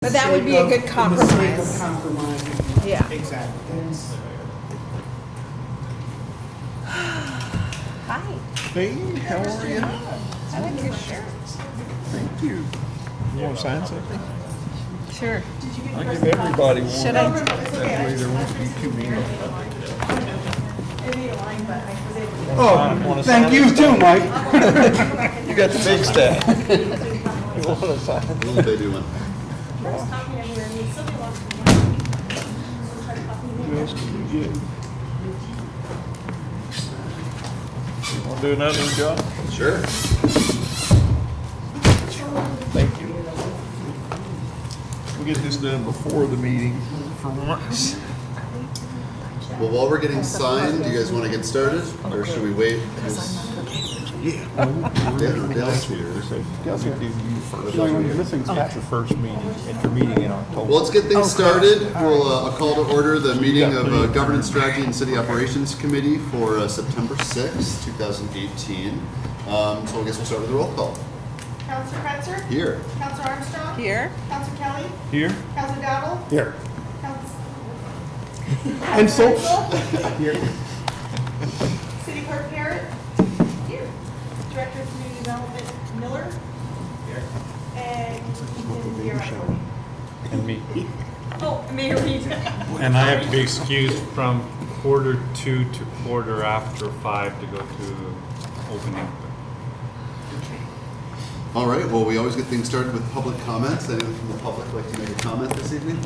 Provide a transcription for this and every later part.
But that would be a good compromise. For the sake of compromise. Yeah. Exactly. Hi. Hey, how are you? I like your shirt. Thank you. You want to sign something? Sure. I'll give everybody one. Should I? That way there won't be too many. Oh, thank you too, Mike. You got the big stack. You want to sign? Little baby one. What else can we get? You want to do another one, John? Sure. Thank you. We'll get this done before the meeting for once. Well, while we're getting signed, do you guys want to get started, or should we wait? Yeah. Dale's here. Dale's going to do you first. At your first meeting, at your meeting in October. Well, let's get things started. We'll I'll call to order the meeting of Governance Strategy and City Operations Committee for September 6, 2018. So I guess we'll start with the roll call. Councilor Kretzer? Here. Councilor Armstrong? Here. Councilor Kelly? Here. Councilor Dowdle? Here. And so here. City Clerk Parrott? Here. Director of Community Development Miller? Here. And Ethan And me. Oh, Mayor Reed. And I have to be excused from 1:45 to 5:15 to go to opening. All right. Well, we always get things started with public comments. Anyone from the public like to make a comment this evening?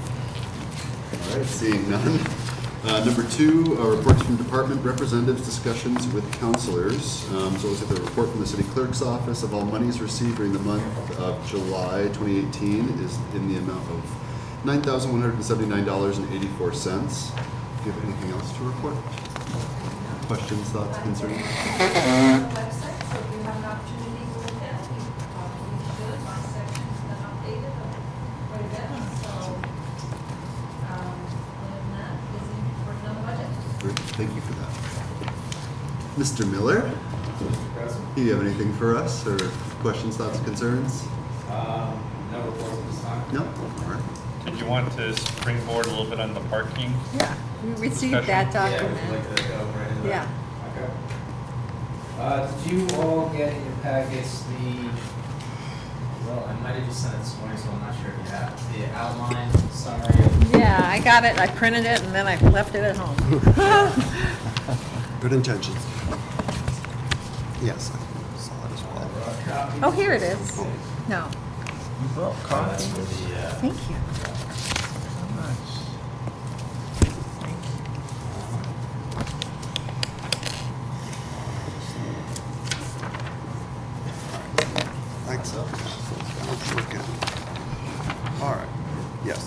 All right. Seeing none. Number 2, reports from department representatives, discussions with councilors. So let's have the report from the city clerk's office of all monies received during the month of July 2018 is in the amount of $9,179.84. Do you have anything else to report? Questions, thoughts, concerns? Thank you for that. Mr. Miller, do you have anything for us, or questions, thoughts, concerns? No reports at this time. No? All right. Did you want to springboard a little bit on the parking? Yeah. We received that Yeah, document. would like to go right into that. Yeah. Okay. Did you all get in your packets well, I might have just sent it this morning, so I'm not sure if you have, the outline summary of Yeah, I got it. I printed it and then I left it at home. Good intentions. Yes, I saw it as well. copies? Oh, here it is. No. You brought coffee. For the, Thank you. Nice. Thanks. Okay. All right. Yes.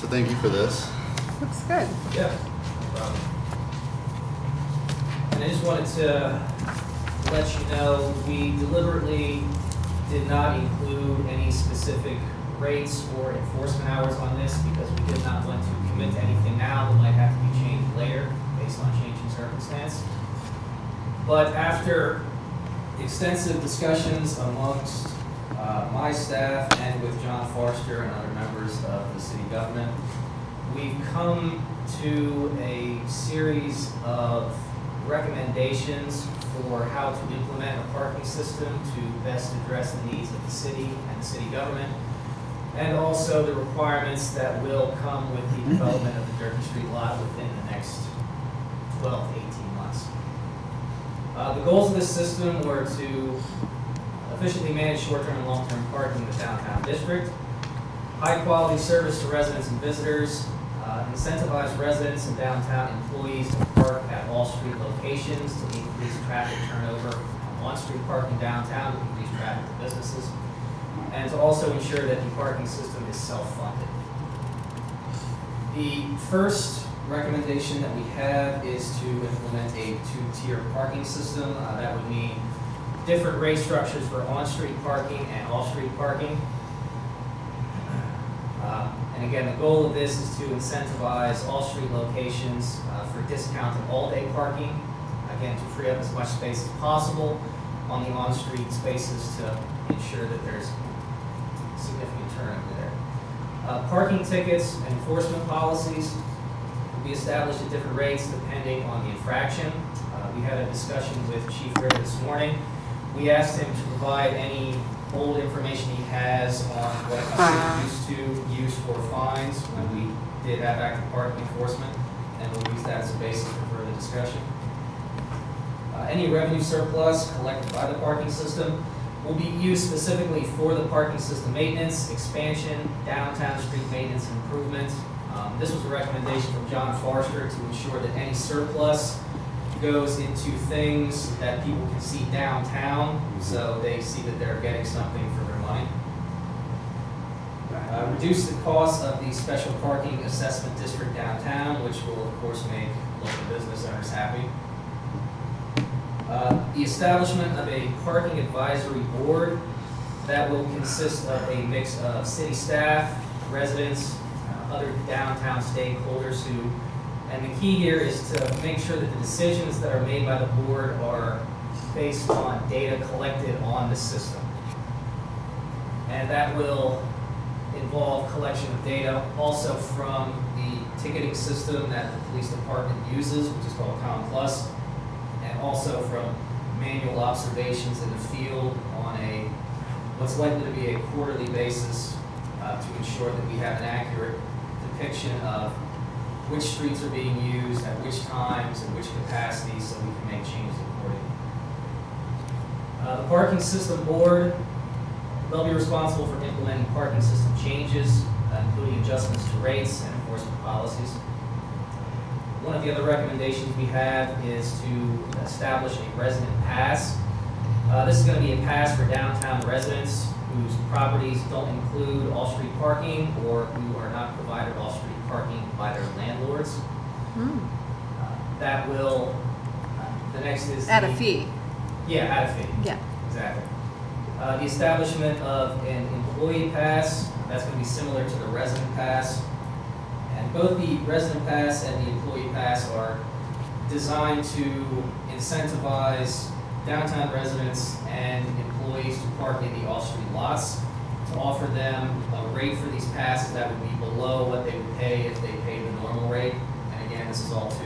So thank you for this. Looks good. yeah, no problem. And I just wanted to let you know, we deliberately did not include any specific rates or enforcement hours on this because we did not want to commit to anything now that might have to be changed later based on changing circumstance. But after extensive discussions amongst my staff and with John Forster and other members of the city government, we've come to a series of recommendations for how to implement a parking system to best address the needs of the city and the city government, and also the requirements that will come with the development of the Durkee Street lot within the next 12 to 18 months. The goals of this system were to efficiently manage short-term and long-term parking in the downtown district, high-quality service to residents and visitors, incentivize residents and downtown employees to park at all street locations to increase traffic turnover on on-street parking downtown to increase traffic to businesses, and to also ensure that the parking system is self-funded. The first recommendation that we have is to implement a two-tier parking system. That would mean different rate structures for on-street parking and off-street parking. And again, the goal of this is to incentivize all street locations for discounted all-day parking, again, to free up as much space as possible, on the on-street spaces to ensure that there's significant turnover there. Parking tickets and enforcement policies will be established at different rates depending on the infraction. We had a discussion with Chief Ritter this morning. We asked him to provide any old information he has on what company used to use for fines when we did have active parking enforcement, and we'll use that as a basis for further discussion. Any revenue surplus collected by the parking system will be used specifically for the parking system maintenance, expansion, downtown street maintenance, and improvement. This was a recommendation from John Forrester to ensure that any surplus goes into things that people can see downtown, so they see that they're getting something for their money. Reduce the cost of the special parking assessment district downtown, which will of course make local business owners happy. The establishment of a parking advisory board that will consist of a mix of city staff, residents, other downtown stakeholders who, and the key here is to make sure that the decisions that are made by the board are based on data collected on the system. And that will involve collection of data also from the ticketing system that the police department uses, which is called Com Plus, and also from manual observations in the field on a what's likely to be a quarterly basis to ensure that we have an accurate depiction of which streets are being used at which times and which capacities, so we can make changes accordingly. The parking system board, they'll be responsible for implementing parking system changes, including adjustments to rates and enforcement policies. One of the other recommendations we have is to establish a resident pass. This is going to be a pass for downtown residents whose properties don't include all-street parking or who are not provided all-street parking by their landlords. That will, the next is... At a fee. Yeah, at a fee. Yeah. Exactly. The establishment of an employee pass, that's going to be similar to the resident pass. And both the resident pass and the employee pass are designed to incentivize downtown residents and employees to park in the off-street lots, to offer them a rate for these passes that would be below what they would pay if they paid the normal rate. And again, this is all to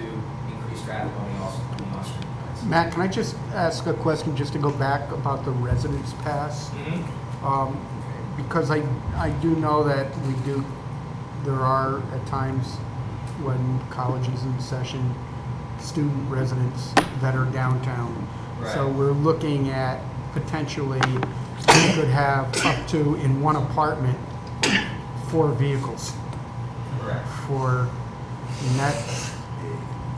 increase traffic on the off-street pass. Matt, can I just ask a question just to go back about the residence pass? Because I do know that there are at times when college is in session, student residents that are downtown. Right. So we're looking at potentially, we could have up to, in one apartment, 4 vehicles. Correct. And that,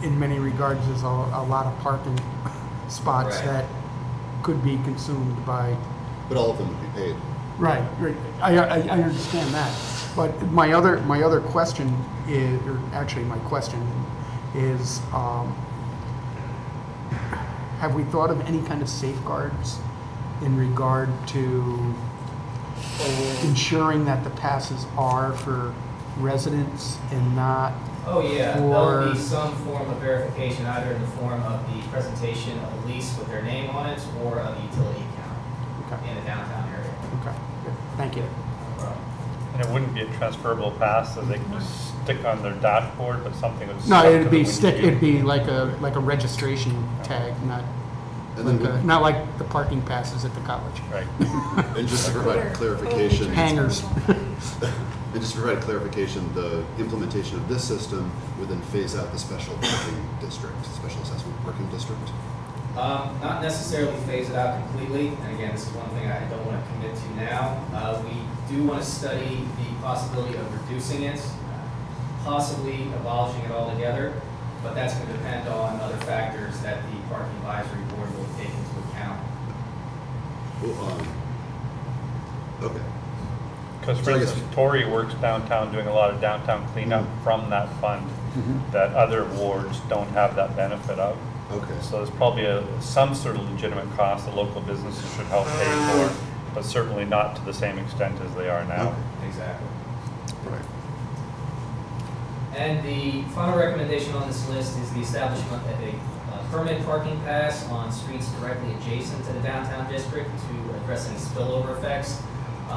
in many regards, is a lot of parking spots Right. that could be consumed by. But all of them would be paid. Right. I understand that. But my other question is, or actually my question is, have we thought of any kind of safeguards in regard to ensuring that the passes are for residents and not Oh yeah, for... there'll be some form of verification, either in the form of the presentation of a lease with their name on it or of a utility account in the downtown area. Okay, good. Thank you. No problem. And it wouldn't be a transferable pass that they can just stick on their dashboard, but something would No, stuck to it'd be the windshield. it'd be like a registration tag, not And then like not like the parking passes at the college. Right. And just to provide clarification. Hangers. And just to provide clarification, the implementation of this system would then phase out the special parking district, special assessment parking district. Not necessarily phase it out completely, and again, this is one thing I don't want to commit to now. We do want to study the possibility of reducing it, possibly abolishing it altogether, but that's going to depend on other factors that the Parking Advisory Board will take into account. Well, okay. Because for So I guess- instance, Tory works downtown doing a lot of downtown cleanup from that fund that other wards don't have that benefit of. Okay. So there's probably some sort of legitimate cost that local businesses should help pay for, but certainly not to the same extent as they are now. Okay. Exactly. Right. And the final recommendation on this list is the establishment of a permit parking pass on streets directly adjacent to the downtown district to address any spillover effects.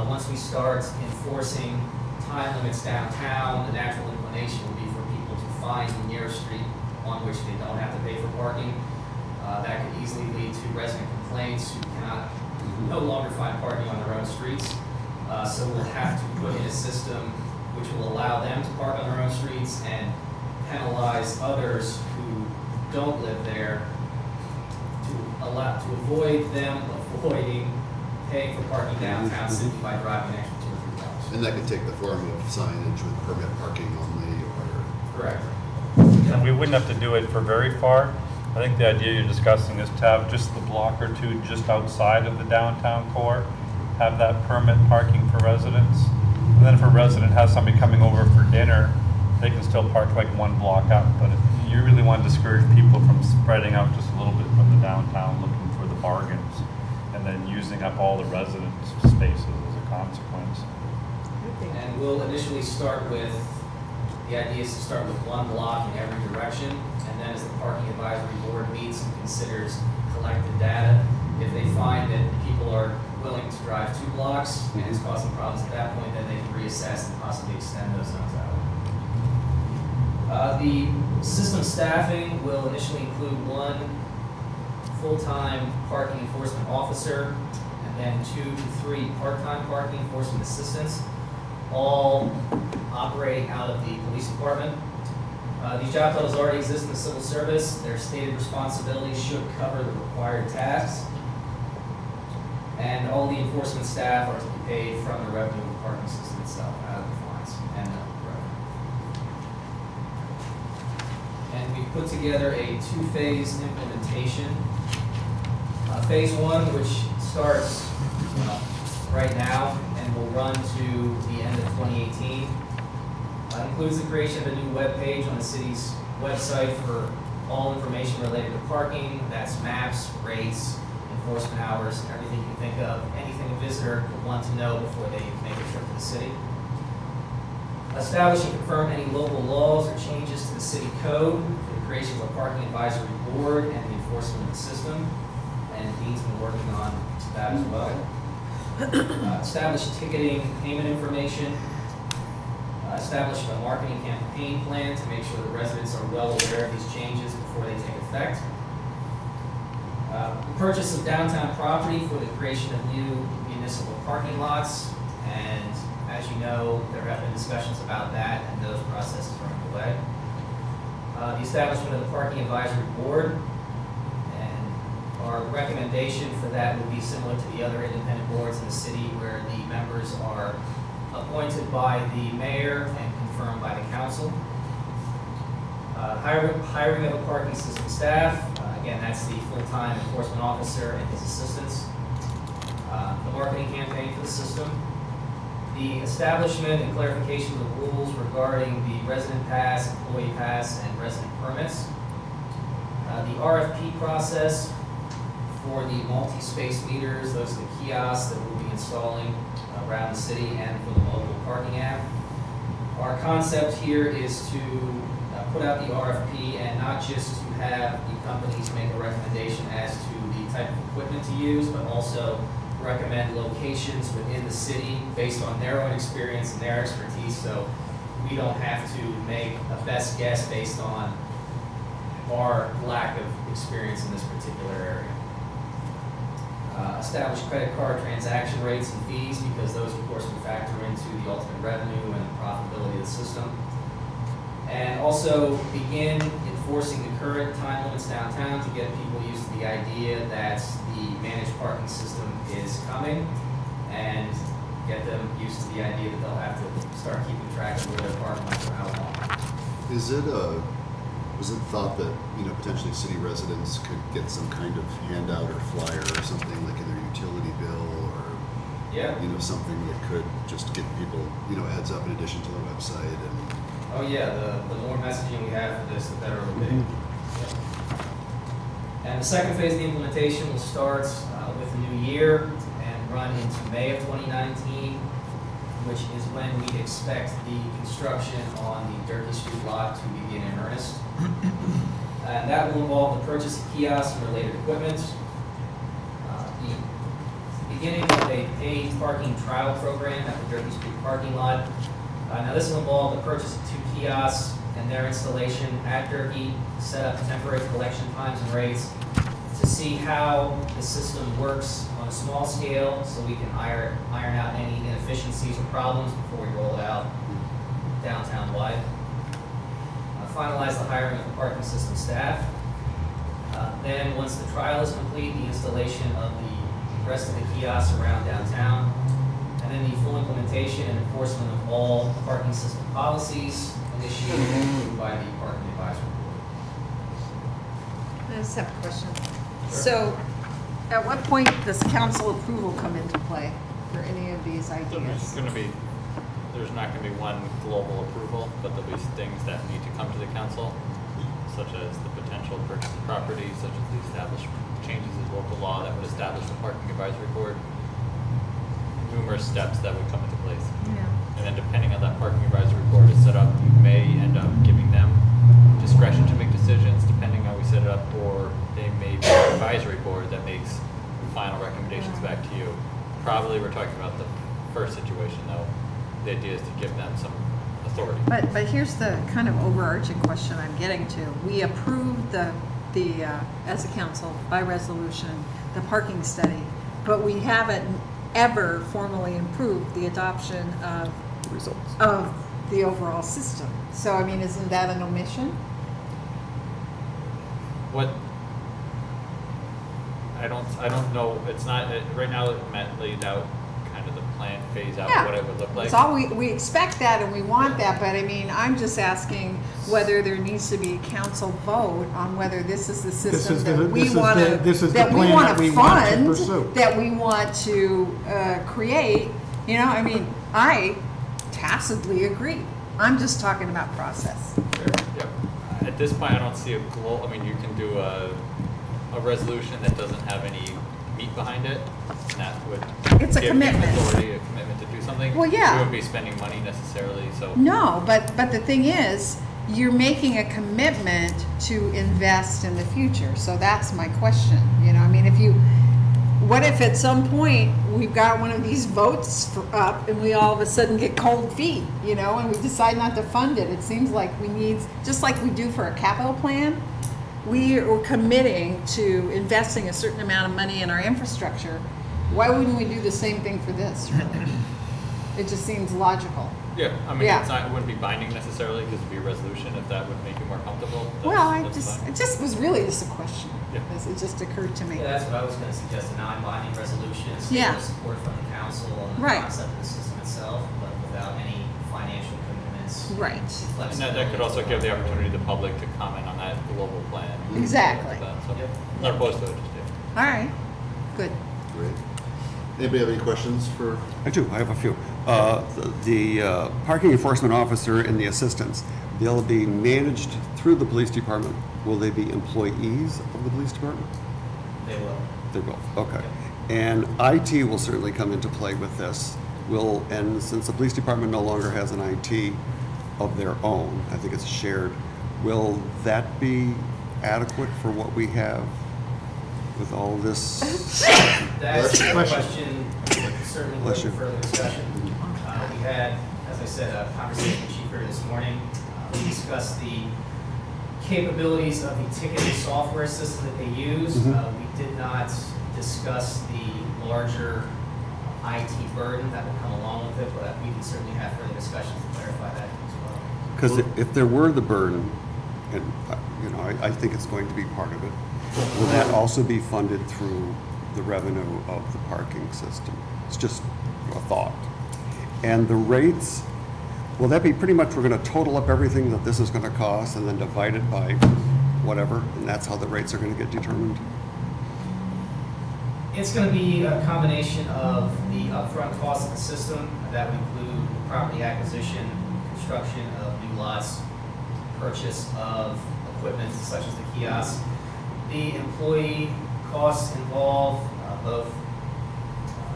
Once we start enforcing time limits downtown, the natural inclination will be for people to find the nearest street on which they don't have to pay for parking. That could easily lead to resident complaints who cannot no longer find parking on their own streets. So we'll have to put in a system which will allow them to park on their own streets and penalize others who don't live there to avoid them avoiding paying for parking downtown simply by driving an extra 2 or 3 blocks. And that could take the form of signage with permit parking only or... Correct. And we wouldn't have to do it for very far. I think the idea you're discussing is to have just the block or two just outside of the downtown core, have that permit parking for residents. And then if a resident has somebody coming over for dinner, they can still park like 1 block up. But you really want to discourage people from spreading out just a little bit from the downtown looking for the bargains and then using up all the resident spaces as a consequence. And we'll initially start with, the idea is to start with 1 block in every direction, and then as the parking advisory board meets and considers collected data, if they find that people are willing to drive 2 blocks and it's causing problems at that point, then they can reassess and possibly extend those zones out. The system staffing will initially include 1 full-time parking enforcement officer and then 2 to 3 part-time parking enforcement assistants, all operating out of the police department. These job titles already exist in the civil service. Their stated responsibilities should cover the required tasks. And all the enforcement staff are to be paid from the revenue of the parking system itself, out of the fines and the revenue. And we've put together a 2-phase implementation. Phase 1, which starts right now and will run to the end of 2018, includes the creation of a new web page on the city's website for all information related to parking. That's maps, rates, enforcement hours, everything you can think of, anything a visitor would want to know before they make a trip to the city. Establish and confirm any local laws or changes to the city code for the creation of a parking advisory board and the enforcement of the system. And Dean's been working on that as well. Establish ticketing payment information. Establish a marketing campaign plan to make sure that residents are well aware of these changes before they take effect. The purchase of downtown property for the creation of new municipal parking lots, and as you know, there have been discussions about that, and those processes are underway. The establishment of the Parking Advisory Board, and our recommendation for that would be similar to the other independent boards in the city, where the members are appointed by the mayor and confirmed by the council. Hiring of a parking system staff. Again, that's the full-time enforcement officer and his assistants. The marketing campaign for the system. The establishment and clarification of the rules regarding the resident pass, employee pass, and resident permits. The RFP process for the multi-space meters, those are the kiosks that we'll be installing around the city, and for the mobile parking app. Our concept here is to put out the RFP and not just to have the companies make a recommendation as to the type of equipment to use, but also recommend locations within the city based on their own experience and their expertise, so we don't have to make a best guess based on our lack of experience in this particular area. Establish credit card transaction rates and fees, because those, of course, will factor into the ultimate revenue and profitability of the system. And also begin enforcing the current time limits downtown to get people used to the idea that the managed parking system is coming, and get them used to the idea that they'll have to start keeping track of where their parking lots are how long. Was it thought that, potentially city residents could get some kind of handout or flyer or something like in their utility bill, or Yeah. something that could just give people, a heads up in addition to the website? And Oh yeah, the more messaging we have for this, the better it will be. And the second phase of the implementation will start with the new year and run into May of 2019, which is when we expect the construction on the Durkee Street lot to begin in earnest. And that will involve the purchase of kiosks and related equipment, the beginning of a paid parking trial program at the Derby Street parking lot. Now this will involve the purchase of 2 kiosks and their installation at Derby, set up temporary collection times and rates to see how the system works on a small scale so we can iron out any inefficiencies or problems before we roll it out downtown wide. Finalize the hiring of the parking system staff. Then once the trial is complete, the installation of the rest of the kiosks around downtown, and then the full implementation and enforcement of all parking system policies initiated and approved by the Parking Advisory Board. I just have a question. So, at what point does council approval come into play for any of these So there's ideas? going to be, there's not going to be one global approval, but there'll be things that need to come to the council, such as the potential purchase of property, such as the establishment changes in local law that would establish the parking advisory board. Numerous steps that would come into place. Yeah. And then depending on that parking advisory board is set up, you may end up giving them discretion to make decisions depending on how we set it up, or they may be an advisory board that makes final recommendations back to you. Probably we're talking about the first situation though. The idea is to give them some authority. But here's the kind of overarching question I'm getting to. We approved the as a council by resolution, the parking study, but we haven't ever formally approved the adoption of Results. of the overall system. So, I mean, isn't that an omission? What, I don't know, it's not, right now it laid out kind of the plan, phase out Yeah. what it would look like. It's all, we expect that and we want that, but I mean, I'm just asking whether there needs to be a council vote on whether this is the system that we want to, that we want to fund, that we want to create. You know, I mean, I tacitly agree. I'm just talking about process. Sure, yep. At this point, I don't see a goal, I mean, you can do a resolution that doesn't have any meat behind it, and that would It's a give commitment. them authority, a commitment to do something. Well, yeah. We wouldn't be spending money necessarily, so. No, but the thing is, you're making a commitment to invest in the future. So that's my question. You know, I mean, what if at some point we've got one of these votes up and we all of a sudden get cold feet, you know, and we decide not to fund it? It seems like we need, just like we do for a capital plan, we are committing to investing a certain amount of money in our infrastructure. Why wouldn't we do the same thing for this, really? It just seems logical. Yeah, I mean, Yeah. it wouldn't be binding necessarily, because it'd be a resolution, if that would make you more comfortable. Well, that's fine. it just was really just a question. Yeah. It just occurred to me. Yeah, that's what I was going to suggest, a non-binding resolution, Yeah. support from the council on the Right. concept of the system itself, but without any financial commitments. Right. And that could also give the opportunity to the public to comment on that global plan. Exactly. So, Yep. not opposed to it, just, yeah. All right, good. Great. Anybody have any questions for? I do, I have a few. The parking enforcement officer and the assistants, they'll be managed through the police department. Will they be employees of the police department? They will. They will, okay. And IT will certainly come into play with this. And since the police department no longer has an IT of their own, I think it's shared, will that be adequate for what we have with all this? That's a Bless you. question, certainly Bless looking you. for further discussion. We had, as I said, a conversation with Chief Curry this morning. We discussed the capabilities of the ticketing software system that they use. Mhm. We did not discuss the larger IT burden that will come along with it, but we can certainly have further discussions to clarify that as well. Because if there were the burden, and you know, I think it's going to be part of it, will that also be funded through the revenue of the parking system? It's just a thought. And the rates, will that be pretty much, we're going to total up everything that this is going to cost and then divide it by whatever, and that's how the rates are going to get determined? It's going to be a combination of the upfront cost of the system. That would include property acquisition, construction of new lots, purchase of equipment such as the kiosks. The employee costs involve both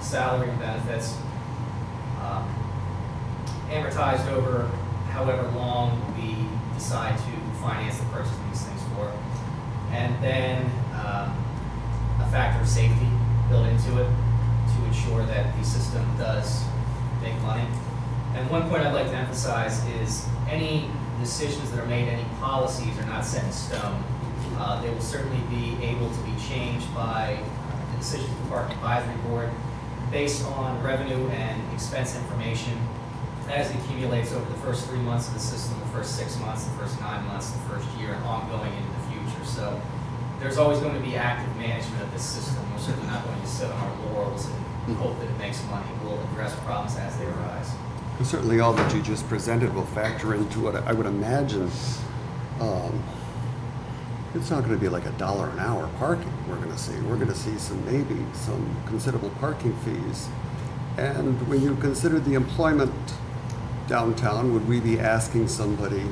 salary and benefits, amortized over however long we decide to finance the purchase of these things for. And then a factor of safety built into it to ensure that the system does make money. And one point I'd like to emphasize is any decisions that are made, any policies are not set in stone. They will certainly be able to be changed by the decision of the Park Advisory Board based on revenue and expense information as it accumulates over the first 3 months of the system, the first 6 months, the first 9 months, the first year, and ongoing into the future. So there's always going to be active management of this system. We're certainly not going to sit on our laurels and hope that it makes money. We'll address problems as they arise. And certainly all that you just presented will factor into it. I would imagine it's not going to be like $1 an hour parking we're going to see. We're going to see maybe some considerable parking fees. And when you consider the employment downtown, would we be asking somebody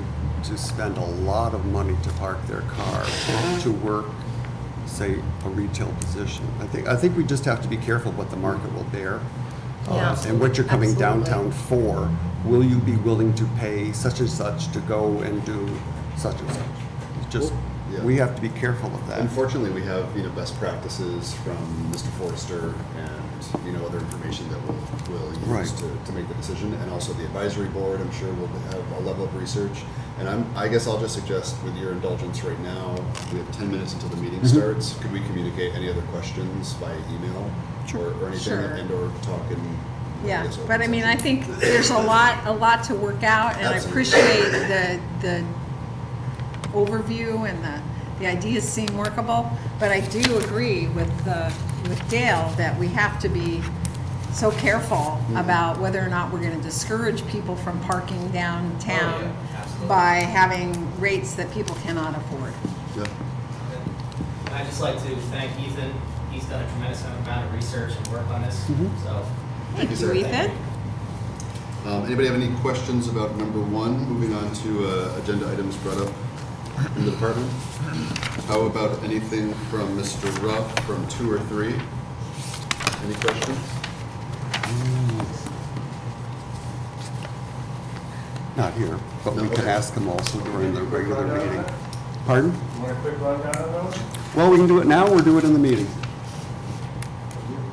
to spend a lot of money to park their car to work, say, a retail position? I think we just have to be careful what the market will bear. Yeah. And what you're coming Absolutely. downtown for. Will you be willing to pay such and such to go and do such and such? It's just, Yeah. we have to be careful of that. Unfortunately, we have, best practices from Mr. Forrester and, other information that we'll use Right. to make the decision. And also the advisory board, I'm sure will have a level of research. And I guess I'll just suggest, with your indulgence right now, we have 10 minutes until the meeting starts. Could we communicate any other questions via email or anything, Sure. and or talk in? Yeah, this open but I mean, I session? think there's a lot to work out, and Absolutely. I appreciate the overview and the ideas seem workable, but I do agree with Dale that we have to be so careful about whether or not we're going to discourage people from parking downtown Oh, yeah, absolutely. by having rates that people cannot afford. Yeah. And I'd just like to thank Ethan. He's done a tremendous amount of research and work on this. So, Thank you, you, sir. Ethan. Anybody have any questions about number 1? Moving on to agenda items brought up in the department. How about anything from Mr. Ruff from 2 or 3? Any questions? Not here, but we can Okay. ask them also during the regular meeting. Pardon? You want a quick rundown of those? Well, we can do it now or do it in the meeting.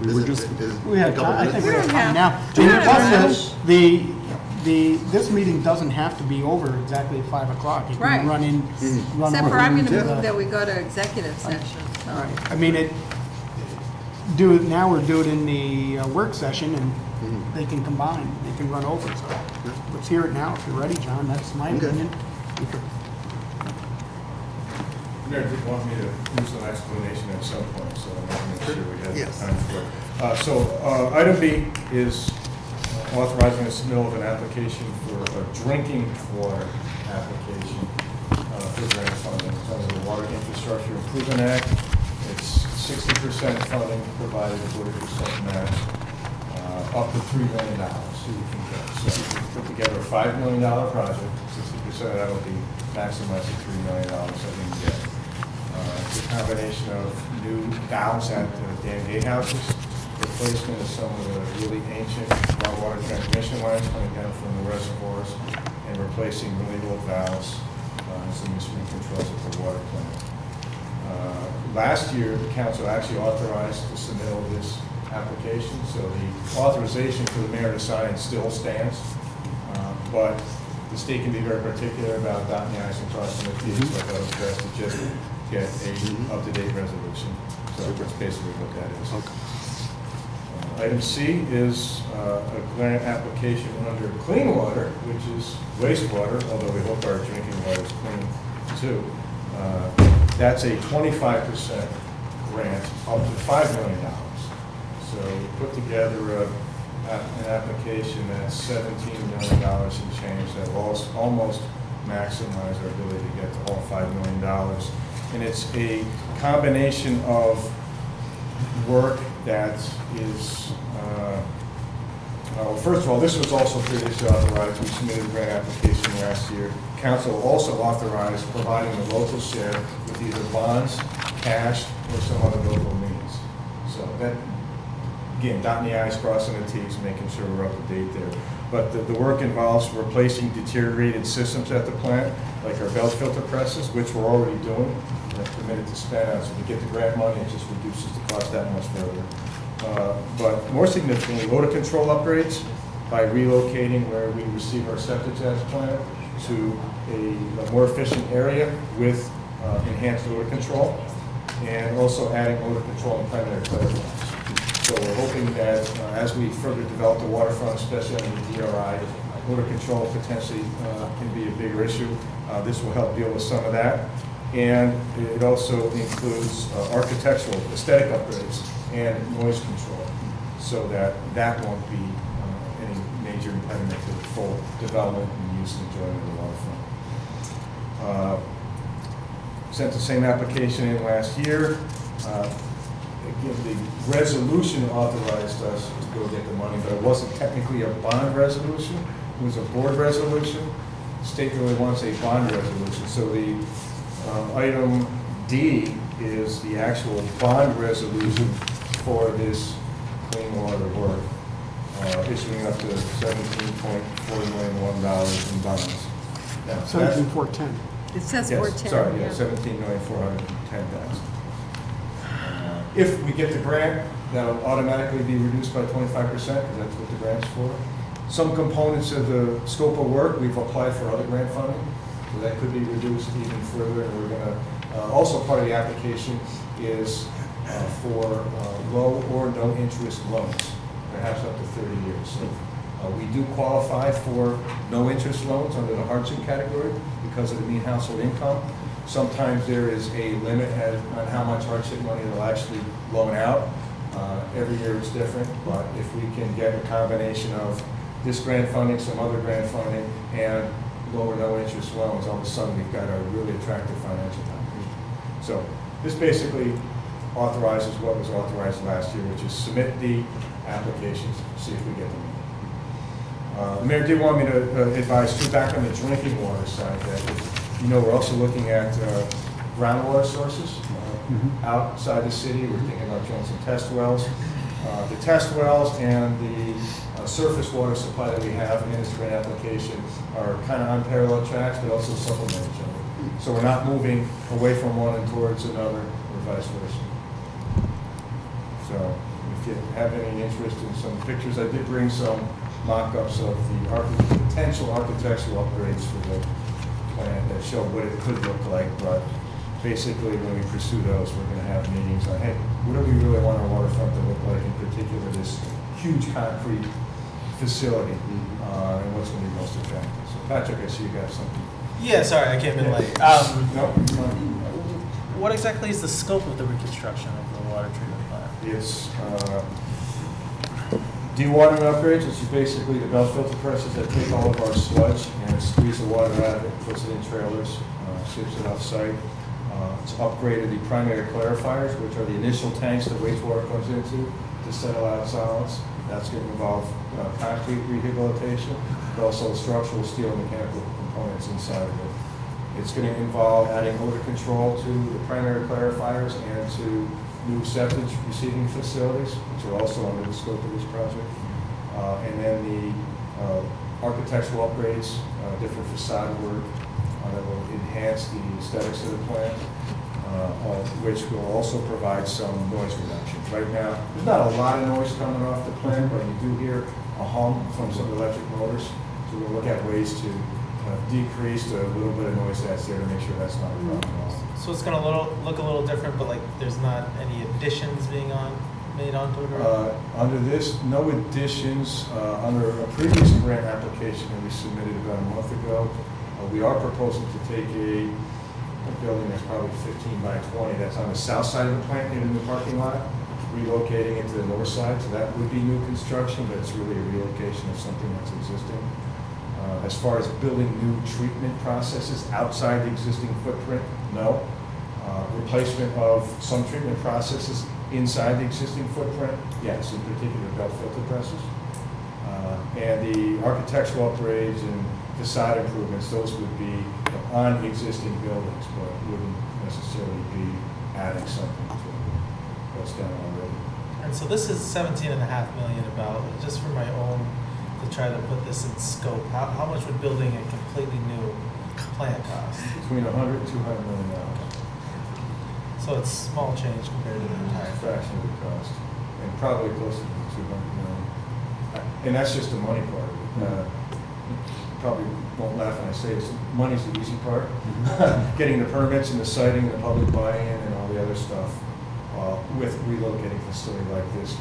We Is were it- just, is We have a couple time, I think minutes? we have time now. We're in a Plus, rush. this meeting doesn't have to be over exactly at 5 o'clock. You Right. can run in, run Except for I'm over going to into move the- that we go to executive session. so. Right. I mean, do it now or do it in the work session, and they can combine, they can run over, so let's hear it now if you're ready, John, that's my Okay. opinion. Mayor did want me to do some explanation at some point, so I'm going to make sure we have Yes. time for it. So item B is authorizing the submittal of an application for a drinking water application for grant funding. It's under the Water Infrastructure Improvement Act. It's 60% funding provided, 40% match, up to $3 million. So you can put together a $5 million project, 60% of that will be maximized at $3 million that we can get. It's a combination of new valves at the dam gate houses, replacement of some of the really ancient groundwater transmission lines coming down from the reservoirs, and replacing really old valves and some instrument controls at the water plant. Last year, the council actually authorized the submittal of this application, so the authorization for the mayor to sign still stands, but the state can be very particular about dotting the i's and crossing the t's, so that was best to just get a up-to-date resolution. So that's basically what that is. Item C is a grant application under clean water, which is wastewater, although we hope our drinking water is clean too. That's a 25% grant up to $5 million. So we put together an application that's $17 million and change that will almost maximize our ability to get to all $5 million. And it's a combination of work that is, well, first of all, this was also previously authorized. We submitted a grant application last year. Council also authorized providing the local share with either bonds, cash, or some other local means. So that again, dotting the i's, crossing the t's, making sure we're up to date there. But the work involves replacing deteriorated systems at the plant, like our belt filter presses, which we're already doing. We're committed to spend on, so if we get the grant money, it just reduces the cost that much further. But more significantly, odor control upgrades by relocating where we receive our septic gas plant to a more efficient area with enhanced odor control, and also adding odor control in primary clarifiers. So we're hoping that as we further develop the waterfront, especially under the DRI, odor control potentially can be a bigger issue. This will help deal with some of that. And it also includes architectural, aesthetic upgrades and noise control, so that that won't be any major impediment to the full development and use and enjoyment of the waterfront. Sent the same application in last year. Again, the resolution authorized us to go get the money, but it wasn't technically a bond resolution. It was a board resolution. The state really wants a bond resolution. So the item D is the actual bond resolution for this clean water work, issuing up to $17.4 million in bonds. Now, 17,410. It says yes, 410. sorry, yeah, yeah. $17,410,000. If we get the grant, that'll automatically be reduced by 25%, because that's what the grant's for. Some components of the scope of work, we've applied for other grant funding, so that could be reduced even further. And we're going to, also part of the application is for low or no interest loans, perhaps up to 30 years. So we do qualify for no interest loans under the hardship category because of the mean household income. Sometimes there is a limit on how much hardship money they'll actually loan out. Every year it's different, but if we can get a combination of this grant funding, some other grant funding, and low or no interest loans, all of a sudden we've got a really attractive financial package. So this basically authorizes what was authorized last year, which is submit the applications, see if we get them. The mayor did want me to advise too, back on the drinking water side, that you know, we're also looking at groundwater sources outside the city. We're thinking about drilling some test wells. The test wells and the surface water supply that we have in this grant application are kind of on parallel tracks, but also supplement each other. So we're not moving away from one and towards another, or vice versa. So if you have any interest in some pictures, I did bring some mock-ups of the potential architectural upgrades for the plant that show what it could look like, but basically when we pursue those, we're going to have meetings on, hey, what do we really want our waterfront to look like, in particular this huge concrete facility, and what's going to be most attractive. So Patrick, I see you got something. Yeah, sorry, I came in late. No, What exactly is the scope of the reconstruction of the water treatment plant? it's dewatering upgrades, which is basically the belt filter presses that take all of our sludge and squeeze the water out of it, puts it in trailers, ships it off-site. It's upgraded the primary clarifiers, which are the initial tanks that wastewater comes into to settle out solids. That's going to involve concrete rehabilitation, but also structural steel and mechanical components inside of it. It's going to involve adding odor control to the primary clarifiers and to new septic receiving facilities, which are also under the scope of this project. And then the architectural upgrades, different facade work that will enhance the aesthetics of the plant, which will also provide some noise reduction. Right now, there's not a lot of noise coming off the plant, but you do hear a hum from some electric motors. So we'll look at ways to decrease the little bit of noise that's there to make sure that's not a problem at all. So it's going to look a little different, but like there's not any additions being made onto it? Under this, no additions. Under a previous grant application that we submitted about a month ago, we are proposing to take a building that's probably 15 by 20 that's on the south side of the plant in the parking lot, relocating it to the north side. So that would be new construction, but it's really a relocation of something that's existing. As far as building new treatment processes outside the existing footprint, no. Replacement of some treatment processes inside the existing footprint, yes, in particular belt filter presses. And the architectural upgrades and facade improvements, those would be on existing buildings, but wouldn't necessarily be adding something to what's done already. And so this is 17.5 million about, just for my own, to try to put this in scope. How much would building a completely new plant cost? Between 100 and 200 million dollars. So it's small change compared to the entire. Fraction of the cost, and probably closer to 200 million. And that's just the money part of it. You probably won't laugh when I say this, money's the easy part. Getting the permits and the siting, the public buy-in and all the other stuff with relocating a facility like this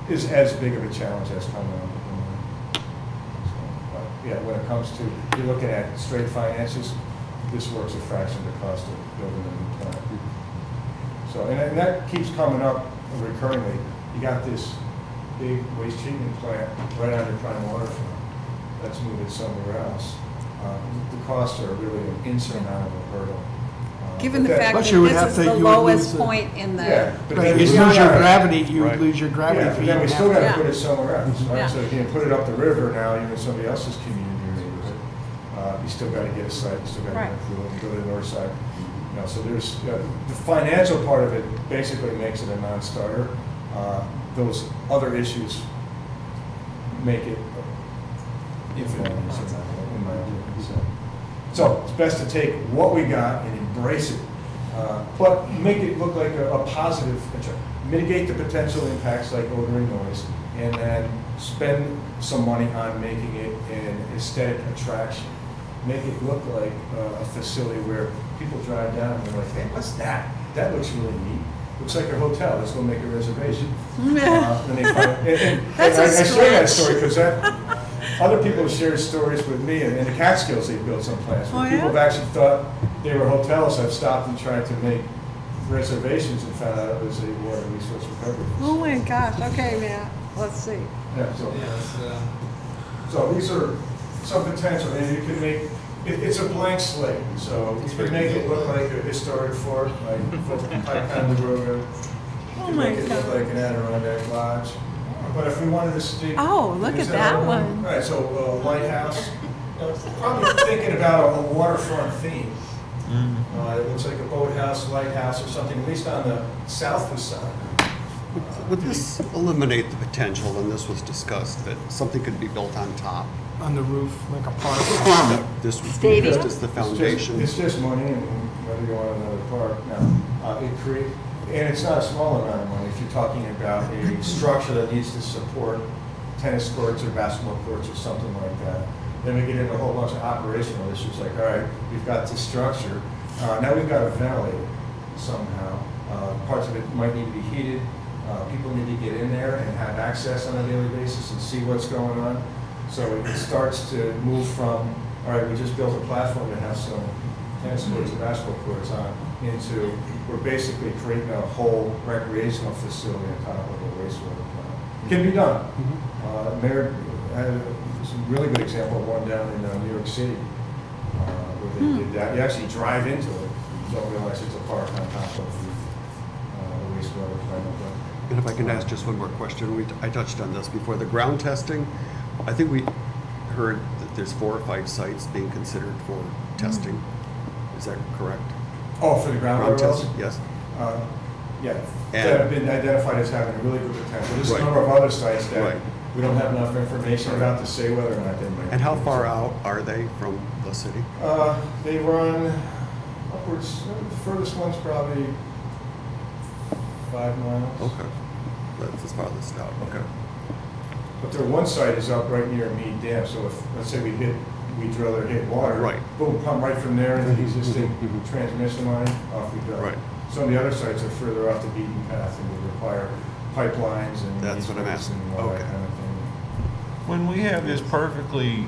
is as big of a challenge as coming up with the money. So, but yeah, when it comes to, you're looking at straight finances, this works a fraction of the cost of building a new plant. So, and that keeps coming up recurringly. You got this big waste treatment plant right on your prime waterfront. Let's move it somewhere else. The costs are really an insurmountable hurdle. Given the But fact But that you would this have is to- the you would lowest lose the- point in the. Yeah, but Right, then you we lose still your gotta- gravity, you Right. lose your gravity Yeah, but feed. then we and still have- gotta Yeah. put it somewhere else, right? Yeah. So you can put it up the river now, even somebody else's community or neighborhood. You still gotta get a site, you still gotta Right. get approval, and go to the north side. You know, so there's, the financial part of it basically makes it a non-starter. Those other issues make it infinitely insurmountable, in my opinion. So it's best to take what we got and embrace it, but make it look like a positive, mitigate the potential impacts like odor and noise, and then spend some money on making it an aesthetic attraction. Make it look like a facility where people drive down and they're like, hey, what's that? That looks really neat. Looks like a hotel. Let's go make a reservation. And they find, and That's I a share that stretch. story because other people have shared stories with me, and in the Catskills they've built some plants where Oh, people yeah? have actually thought they were hotels. I've stopped and tried to make reservations and found out it was a water resource recovery Oh facility. my gosh, okay, man, let's see. Yeah, so, Yeah, so these are some potential, and you can make, it's a blank slate, so you can make it look like a historic fort, like Ticonderoga. You Oh can my make it look God. like an Adirondack Lodge. But if we wanted to stick. Oh, look is at that one. Right, so lighthouse, probably thinking about a waterfront theme. It looks like a boathouse, lighthouse, or something, at least on the south facade. Would this eliminate the potential, and this was discussed, that something could be built on top? On the roof, like a park. This would be Stadium? just as the foundation. It's just money, and whether you want another park, now, and it's not a small amount of money if you're talking about a structure that needs to support tennis courts or basketball courts or something like that. Then we get into a whole bunch of operational issues, like, all right, we've got this structure, now we've got to ventilate it somehow. Parts of it might need to be heated. People need to get in there and have access on a daily basis and see what's going on. So it starts to move from, all right, we just built a platform to have some tennis courts and basketball courts on, into we're basically creating a whole recreational facility on top of a wastewater plant. It can be done. Mayor had some really good example of one down in New York City where they did that. You actually drive into it, you don't realize it's a park on top of the wastewater plant. And if I can ask just one more question, I touched on this before, the ground testing. I think we heard that there's 4 or 5 sites being considered for testing. Is that correct? Oh, for the groundwater wells? testing, yes. Yeah, And- that have been identified as having a really good potential. There's a Right. number of other sites that Right. we don't have enough information about to say whether or not they might. And how be. far out are they from the city? They run upwards, the furthest one's probably 5 miles. Okay, that's as farthest out, okay. But their one site is up right near Mead Dam, so if, let's say we drill or hit water. Right. Boom, pump right from there into the existing transmission line, off we go. Right. Some of the other sites are further off the beaten path and would require pipelines and. That's what I'm easements asking. and all that Okay. kind of thing. When we have this perfectly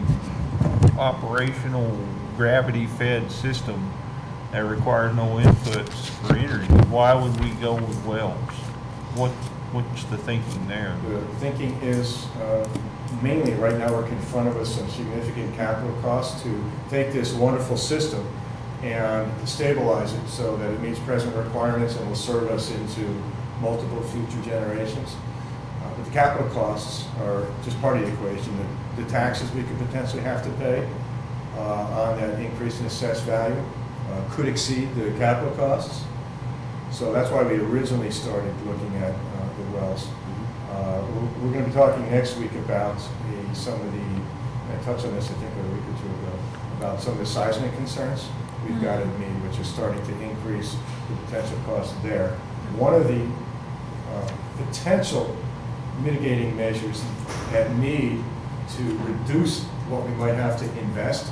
operational, gravity-fed system that requires no inputs for energy, why would we go with wells? What's the thinking there? The thinking is mainly right now we're confronted with some significant capital costs to take this wonderful system and stabilize it so that it meets present requirements and will serve us into multiple future generations. But the capital costs are just part of the equation. The taxes we could potentially have to pay on that increase in assessed value could exceed the capital costs. So that's why we originally started looking at the wells. We're going to be talking next week about some of the, I touched on this I think a week or two ago, about some of the seismic concerns we've got at Mead, which is starting to increase the potential cost there. One of the potential mitigating measures at Mead to reduce what we might have to invest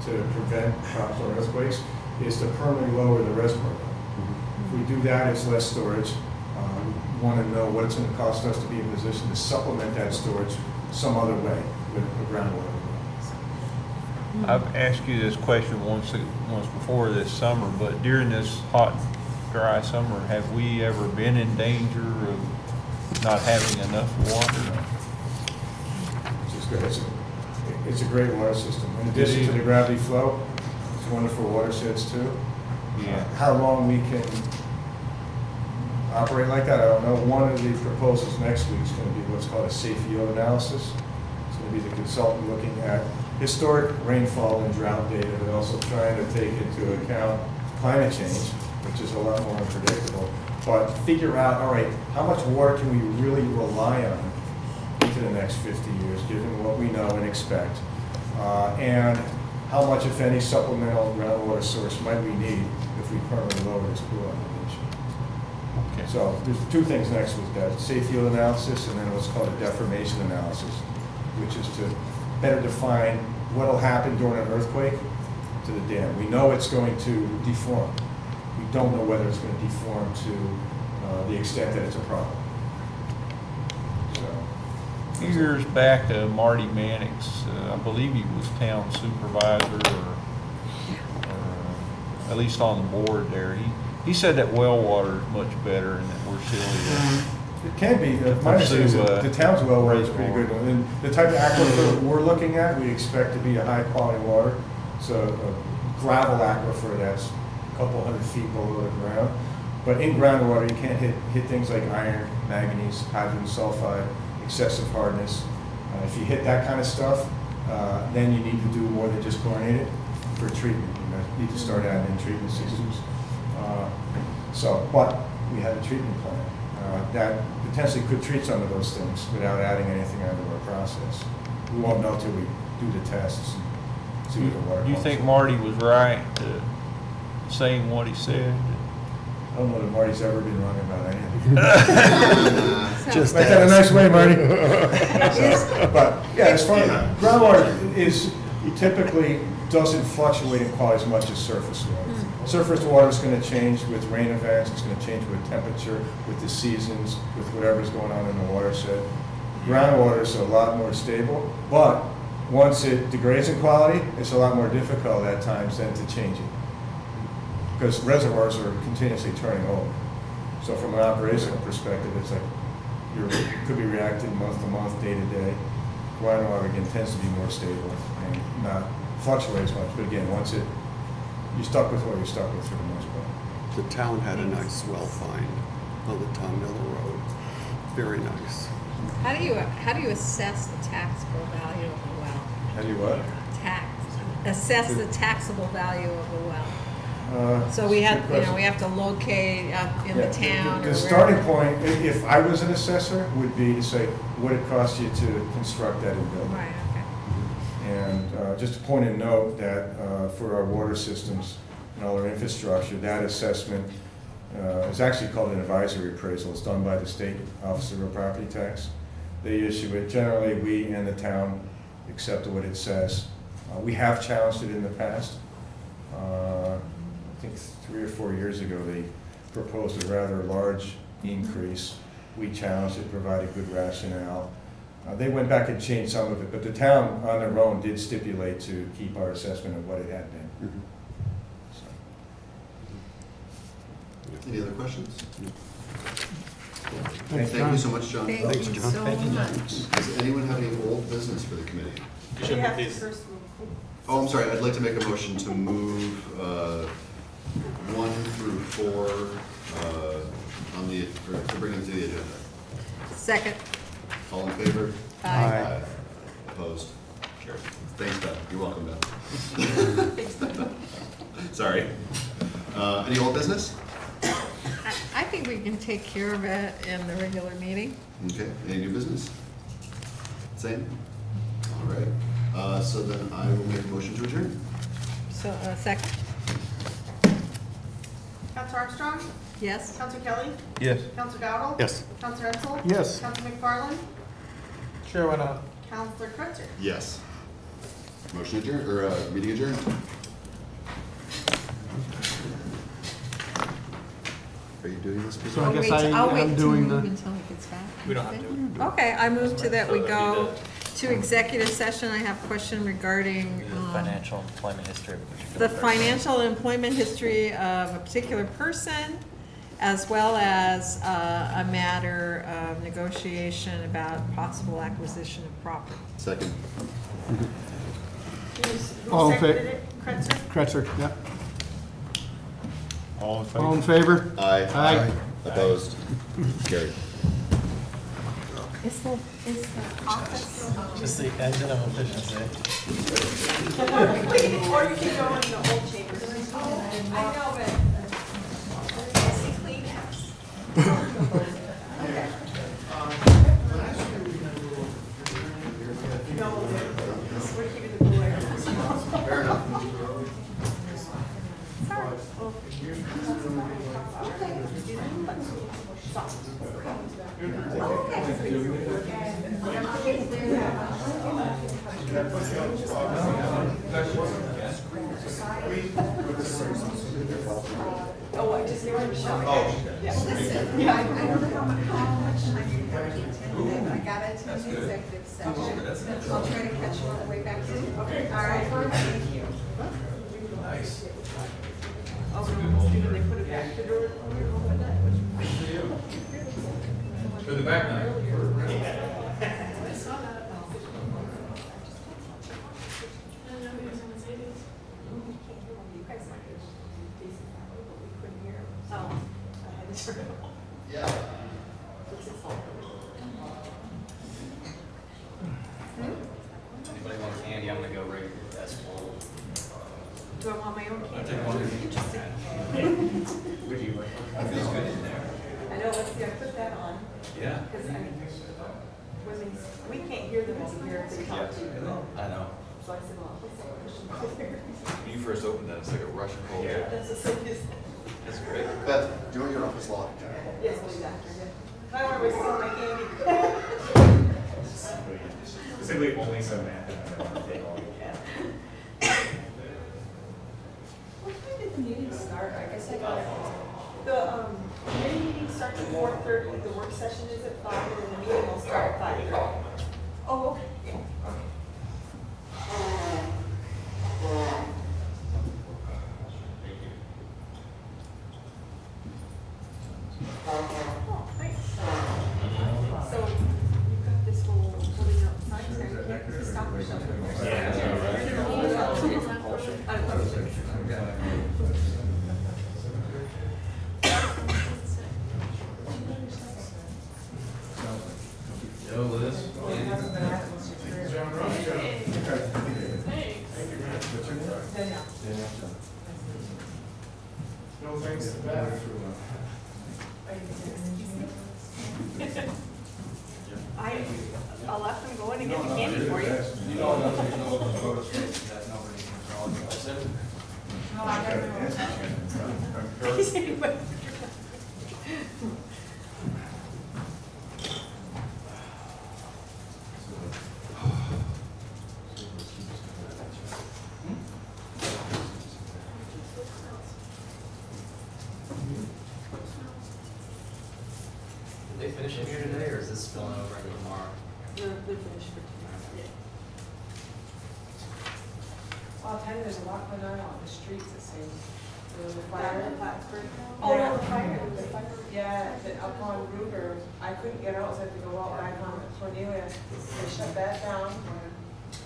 to prevent tropical earthquakes is to permanently lower the reservoir level. If we do that, it's less storage. We want to know what it's going to cost us to be in a position to supplement that storage some other way with a groundwater. I've asked you this question once before this summer, but during this hot, dry summer, have we ever been in danger of not having enough water? It's a great water system. In addition to the gravity flow, it's wonderful watersheds too. Yeah. How long we can operate like that, I don't know. One of the proposals next week is going to be what's called a safe yield analysis. It's going to be the consultant looking at historic rainfall and drought data, but also trying to take into account climate change, which is a lot more unpredictable. But figure out, all right, how much water can we really rely on into the next 50 years, given what we know and expect, and how much, if any, supplemental groundwater source might we need if we permanently lower this pool elevation. Okay. So there's two things next week, that safe yield analysis and then what's called a deformation analysis, which is to better define what will happen during an earthquake to the dam. We know it's going to deform. We don't know whether it's going to deform to the extent that it's a problem. Years back, Marty Mannix, I believe he was town supervisor or at least on the board there. He said that well water is much better and that we're silly. It can be. My understanding is that the town's well water is pretty good. And the type of aquifer we're looking at, we expect to be a high quality water. So a gravel aquifer that's a couple 100 feet below the ground. But in groundwater, you can't hit things like iron, manganese, hydrogen sulfide, excessive hardness. If you hit that kind of stuff, then you need to do more than just chlorinate it for treatment. You need to start adding in treatment systems. But we have a treatment plan that potentially could treat some of those things without adding anything onto our process. We won't know till we do the tests and see what the water. Do you think Marty was right saying what he said? I don't know that Marty's ever been wrong about anything. Just like that in a nice way, Marty. But yeah, as far as groundwater is, typically doesn't fluctuate in quality as much as surface water. Surface water is going to change with rain events. It's going to change with temperature, with the seasons, with whatever's going on in the watershed. Groundwater is a lot more stable, but once it degrades in quality, it's a lot more difficult at times then to change it, because reservoirs are continuously turning over. So from an operational perspective, it's like you could be reacting month to month, day to day. Groundwater again tends to be more stable and not fluctuate as much. But again, once you're stuck with what you're stuck with for the most part. The town had a nice well find on the Tom Miller Road. Very nice. How do you assess the taxable value of a well? How do you what? Assess the taxable value of a well. So we have to locate in the town. The starting point, if I was an assessor, would be to say what it costs you to construct that and build it. Right. Okay. And just a point of note that for our water systems and all our infrastructure, that assessment is actually called an advisory appraisal. It's done by the State Office of Property Tax. They issue it. Generally, we and the town accept what it says. We have challenged it in the past. I think 3 or 4 years ago, they proposed a rather large increase. We challenged it, provided good rationale. They went back and changed some of it, but the town on their own did stipulate to keep our assessment of what it had been. Mm-hmm. So. Any other questions? Thanks, Thank you so much, John. Thank you so much. Does anyone have any old business for the committee? We have to first move. Oh, I'm sorry. I'd like to make a motion to move 1 through 4 to bring them to the agenda. Second. All in favor? Aye. Opposed? Sure. Thanks, Beth. You're welcome, Beth. Sorry. Any old business? I think we can take care of it in the regular meeting. Okay, any new business? Same? All right, so then I will make a motion to adjourn. So, second? Counselor Armstrong? Yes? Counselor Kelly? Yes. Counselor Dowdle? Yes. Counselor Edsel? Yes. Counselor McFarland? Sure, why not? Counselor Kreutzer? Yes. Motion adjourned, or meeting adjourned. Are you doing this? So I I'll guess wait- I'll I'm wait to doing move the- until he gets back. We don't have to. Okay, I move to that we So that'd go be to executive session. I have a question regarding Financial employment history of a particular the person. financial employment history of a particular person, as well as a matter of negotiation about possible acquisition of property. Second. Who All in fa- seconded it? Kreutzer? Kretzer, yeah. All in favor? All in favor? Aye. Aye. Opposed? Carried. Is the office? Just the engine of efficiency. Or you can go in the old chambers. I know, but I see Kleenex. No, we're keeping the cool air. Fair enough. Oh, I just gave him a shot. Listen, I don't know how much time you have to attend, but I gotta attend the executive session. I'll try to catch you on the way back in. Okay. All right, thank you. Oh, no, stupid, they put it back. The door. To the back now. I saw that. You guys might be decent that way, but we couldn't hear him. Oh, I had to turn it off. Yeah. What's his fault? Anybody want candy? I'm gonna go right here. That's full. Do I want my own candy? take one. Interesting. Would you like? It feels good in there. I know, let's see, I put that on, Yeah. because I mean, we can't hear them over here if they talk to you. I know. So I said, well, what's that question over there? When you first opened that, it's like a Russian cold. That's the safest. That's great. Beth, do you want your office locked? Yes, please, after, yeah. I want to steal my candy. Basically, only some man. What time did the meeting start? I guess I got it. The, committee meeting starts at 4:30, the work session is at 5, and then the meeting will start at 5:30. Oh, okay. Oh, thanks. So, you've got this whole holding up signs there, you can't stop yourself. Yo, Liz. No thanks to Beth. I left them going to get the candy for you. Did they finish it here today, or is this spilling over into tomorrow? They're finished for tomorrow. Well, I'll tell you, there's a lot going on the streets, it seems. There was a Fire fire. in Plattsburgh. Oh, Yeah. no, the fire. Yeah, up on Ruger, I couldn't get out, so I had to go out back on Cornelia. They shut that down.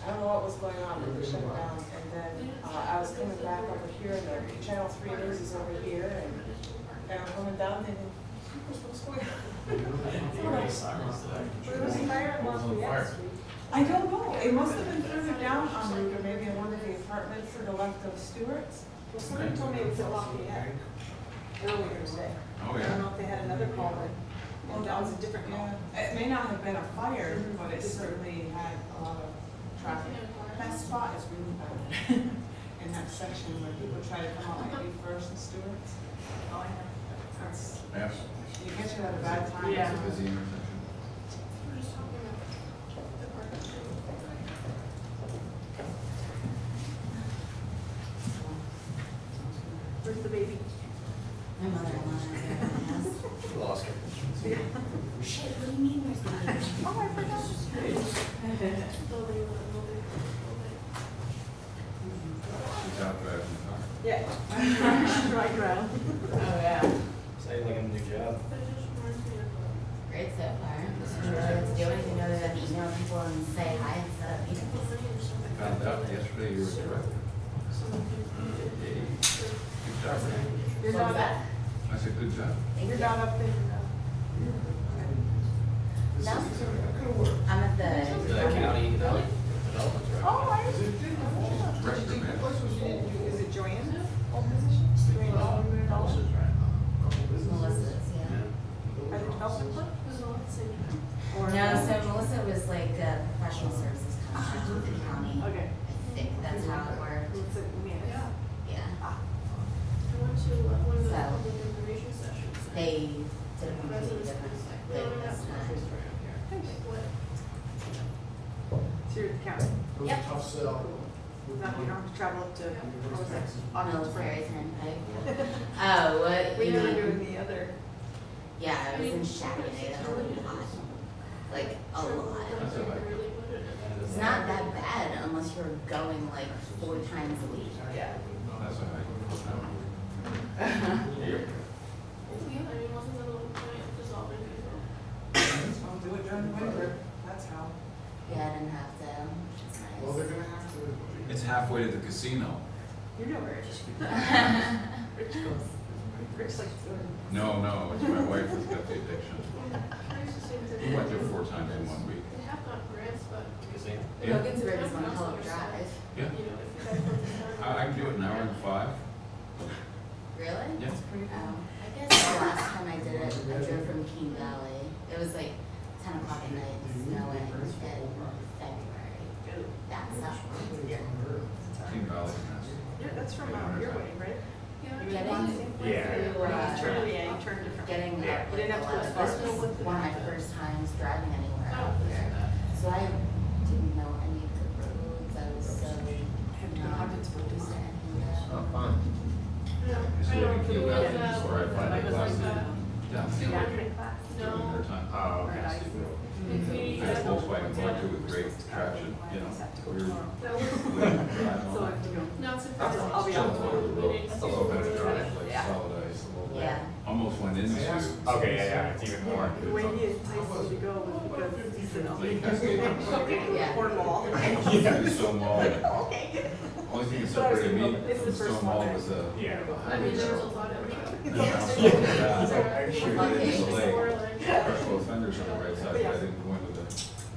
I don't know what was going on, but they shut it down. And then, I was coming back over here, and the Channel 3 News is over here, and I'm coming down, thinking, what's going on? There was a fire in Lafayette Street. I don't know, it must have been further down on Ruger, maybe in one of the apartments to the left of Stewart's. Well, somebody told me it was at Lafayette earlier today. I don't know if they had another call, but well, that was a different call. It may not have been a fire, but it certainly had a lot of traffic. That spot is really bad. In that section where people try to come out maybe First and Stewart's. Oh, I know. That's, Yes. you get you at a bad time. Yeah. It's a busy intersection. Where's the baby? My mother-in-law is there. Lost her. Shit, what do you mean where's the baby? Oh, I forgot. She's out driving the car. Yeah. Right around. Oh, yeah. Sounded like a new job. Great so far. Did you really have to do anything other than email people and say hi and set up meetings? I found out yesterday you were a director. Good job. You're What was not, that? I said, good job. you're not up there. No? I'm at the. The county developments, right? Oh, I Director, man. Is it Joanne? Old position? Joanne, Melissa's, yeah. Are the development clerk? Or- No, so Melissa was like a professional services contract with the county. Okay. I think that's how it worked. It's a man. Yeah. Ah. So they did a completely different thing this time. So you're at the county? Yep. That you don't have to travel up to, what was that? Military turnpike. Oh, what? We you were mean- doing the other. Yeah, I was in Chamonix a lot. Like, a lot. That's all right. It's not that bad unless you're going like 4 times a week. Yeah. That's all right. I'll do it during the winter, that's how. Yeah, I didn't have to, which is nice. gonna have to. It's halfway to the casino. You know Rich. Rich goes. Rich likes to. No, no, it's my wife that's got the addiction. We went there 4 times in 1 week. Casino. Yeah. Logan'sburg is one hell of a drive. Yeah. I can do it in an hour and 5. Really? Yeah. I guess the last time I did it, I drove from Keene Valley. It was like 10 o'clock at night, snowing in February. That sucked. King Valley's nice. Yeah, that's from your way, right? Getting Yeah. through, You turned, yeah, you turned different. getting Yeah. up, You didn't have to go as this far. was one of my first times driving anywhere out here. So I didn't know any of the roads. I was so not used to anything. Oh, fun. It's living King Valley, is where I find it last down the road during their time. Oh, okay. I had a Volkswagen Bug too with great traction, you know. We were living drive So I on. have to go. I'll be out. It's a little bit of drive, like Yeah. solid ice, a little bit. Yeah. Almost went into. Okay, yeah, it's even more. The way he enticed you to go was because he said, I'll Lake make Cascade. Yeah. Cornwall. Yeah. Stonewall. Okay. Only thing that separated me It's the from first Stonewall one. was a. Yeah. I mean, Lucky. Crushed both fenders on the right side, but I didn't go into the.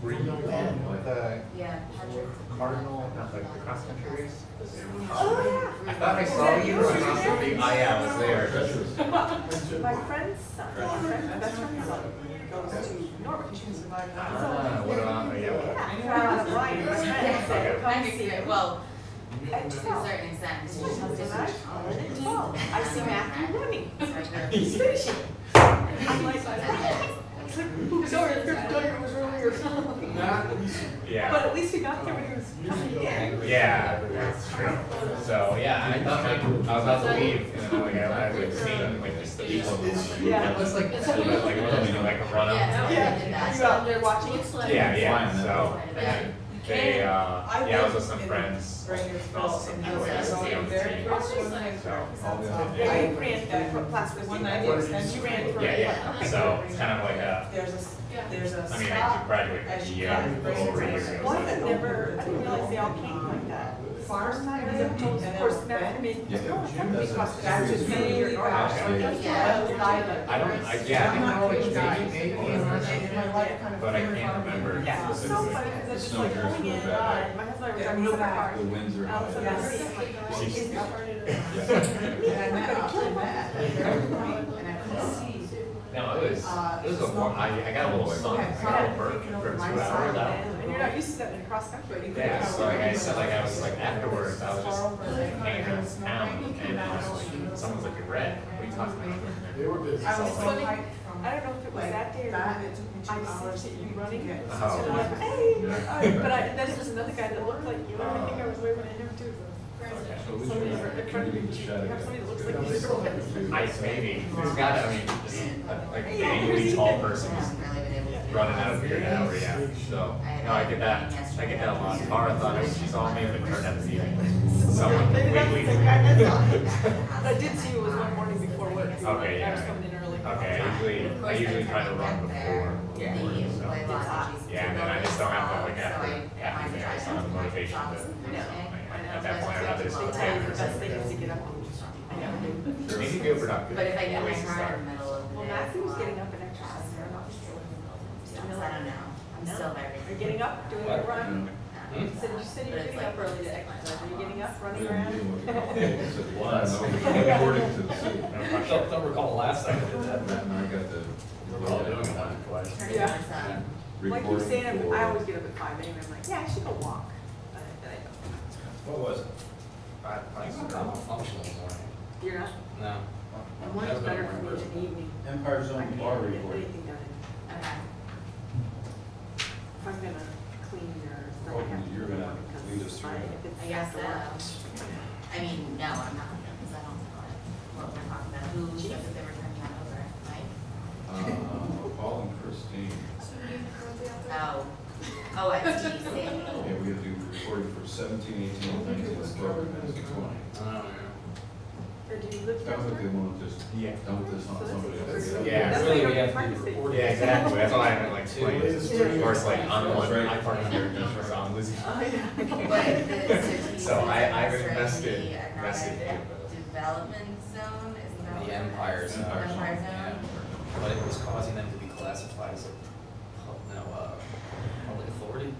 Were you on the Yeah, Patrick. Cardinal, not like the cross country race? Oh, I thought I saw you across the big, oh yeah, I was there. yeah. My friend's son, my best friend's son goes to Norwich. Ah, what about, yeah. Yeah, Brian, my friend said, come see it. Well, At to a 12. certain extent, because you And just I called it at 12. I see Matthew running. He's He's finishing. I'm like, sorry, your daughter was earlier. Yeah. But at least he got there when he was coming in. Yeah, that's true. So, yeah, I thought like, I was about to leave, and then like I had like seen like just the people. Yeah. It looks like, literally like a run up. Yeah, you out there watching it? Yeah, so, Yeah. they, yeah, I was with some friends. Also, And people that see on the team. So, Yeah, you ran for Plattsburgh one night, and you ran for. yeah, so it's kind of like a, There's a I mean, I stop. graduated a year, over a year ago. One that so- never, I didn't realize they all came like that. Farms night, of course, Matthew made, because guys just made your Okay. I don't, yeah, I think Norwich maybe, but I can't remember Yeah, it was so funny, specifically. because it's just Snow like drifts going were in, bad. my husband and I were driving in the car. The winds are And all of a sudden, high. I see, I'm like, She's- "It's gonna kill me." And I No, it was a more, I got a little sun, I got a burn for 2 hours out. And you're not used to that in cross country. Yeah, so like I said, like I was like afterwards, I was just hanging around town and I was like, someone's like, you're red, what are you talking about? I was funny, I don't know if it was that day or not, I just see you running. And I'm like, hey, then it was another guy that looked like you, and I think I was waving at him too. Somebody in front of you, you have somebody that looks like you. Maybe, there's gotta, I mean, just like an angry tall person just running out of here now, yeah, so, no, I get that a lot. Tara thought when she saw me, but turned out to be someone completely. I did see you was one morning before work. Okay, I was coming in early. Okay, I usually try to run before. Yeah. Yeah, and then I just don't have the, like, after the I just don't have the motivation to, at that point, I'd rather just They go tell you the or best something. thing is to get up. I know. Makes you feel productive. But if I get my Ways to car start. in the middle of the Well, day. Matthew was getting up and exercising, I'm not sure. I don't know. I'm still very. Are you getting up, doing a run? Hmm? You said you were getting up early to exercise, are you getting up, running around? According to the city. I don't recall the last time I did that. Matt and I got the. We're all doing it once or twice. Yeah. Like you Recording saying, for- I always get up at 5 a.m. I'm like, yeah, I should go walk. But I don't. What was it? I'm functional this morning. You're not? No. And one's better for me in the evening. Empire I Zone can't bar get report. anything done. Okay. If I'm gonna clean or Oh, something. I have to you're do gonna it because lead us through if that. it's I guess after work. so. I mean, no, I'm not, because I don't know what we're talking about. Who said that they were turning that over? Mike? Paul and Christine. Oh. Oh, at TC. Yeah, we had to do recording for 17, 18, 19, and 20. Or do you live That was like they there? want to just dump this on somebody else. Yeah, That's really, why we you're have trying to to be stay. recording. Yeah, exactly, that's why I haven't like explained. Or it's like, I'm the one, I park under a beach or on Lizzie. Oh, yeah. But the So I've is invested not a development zone, isn't that? The what it is? Empire Zone. Empire Yeah. Zone? But it was causing them to be classified as a, public authority.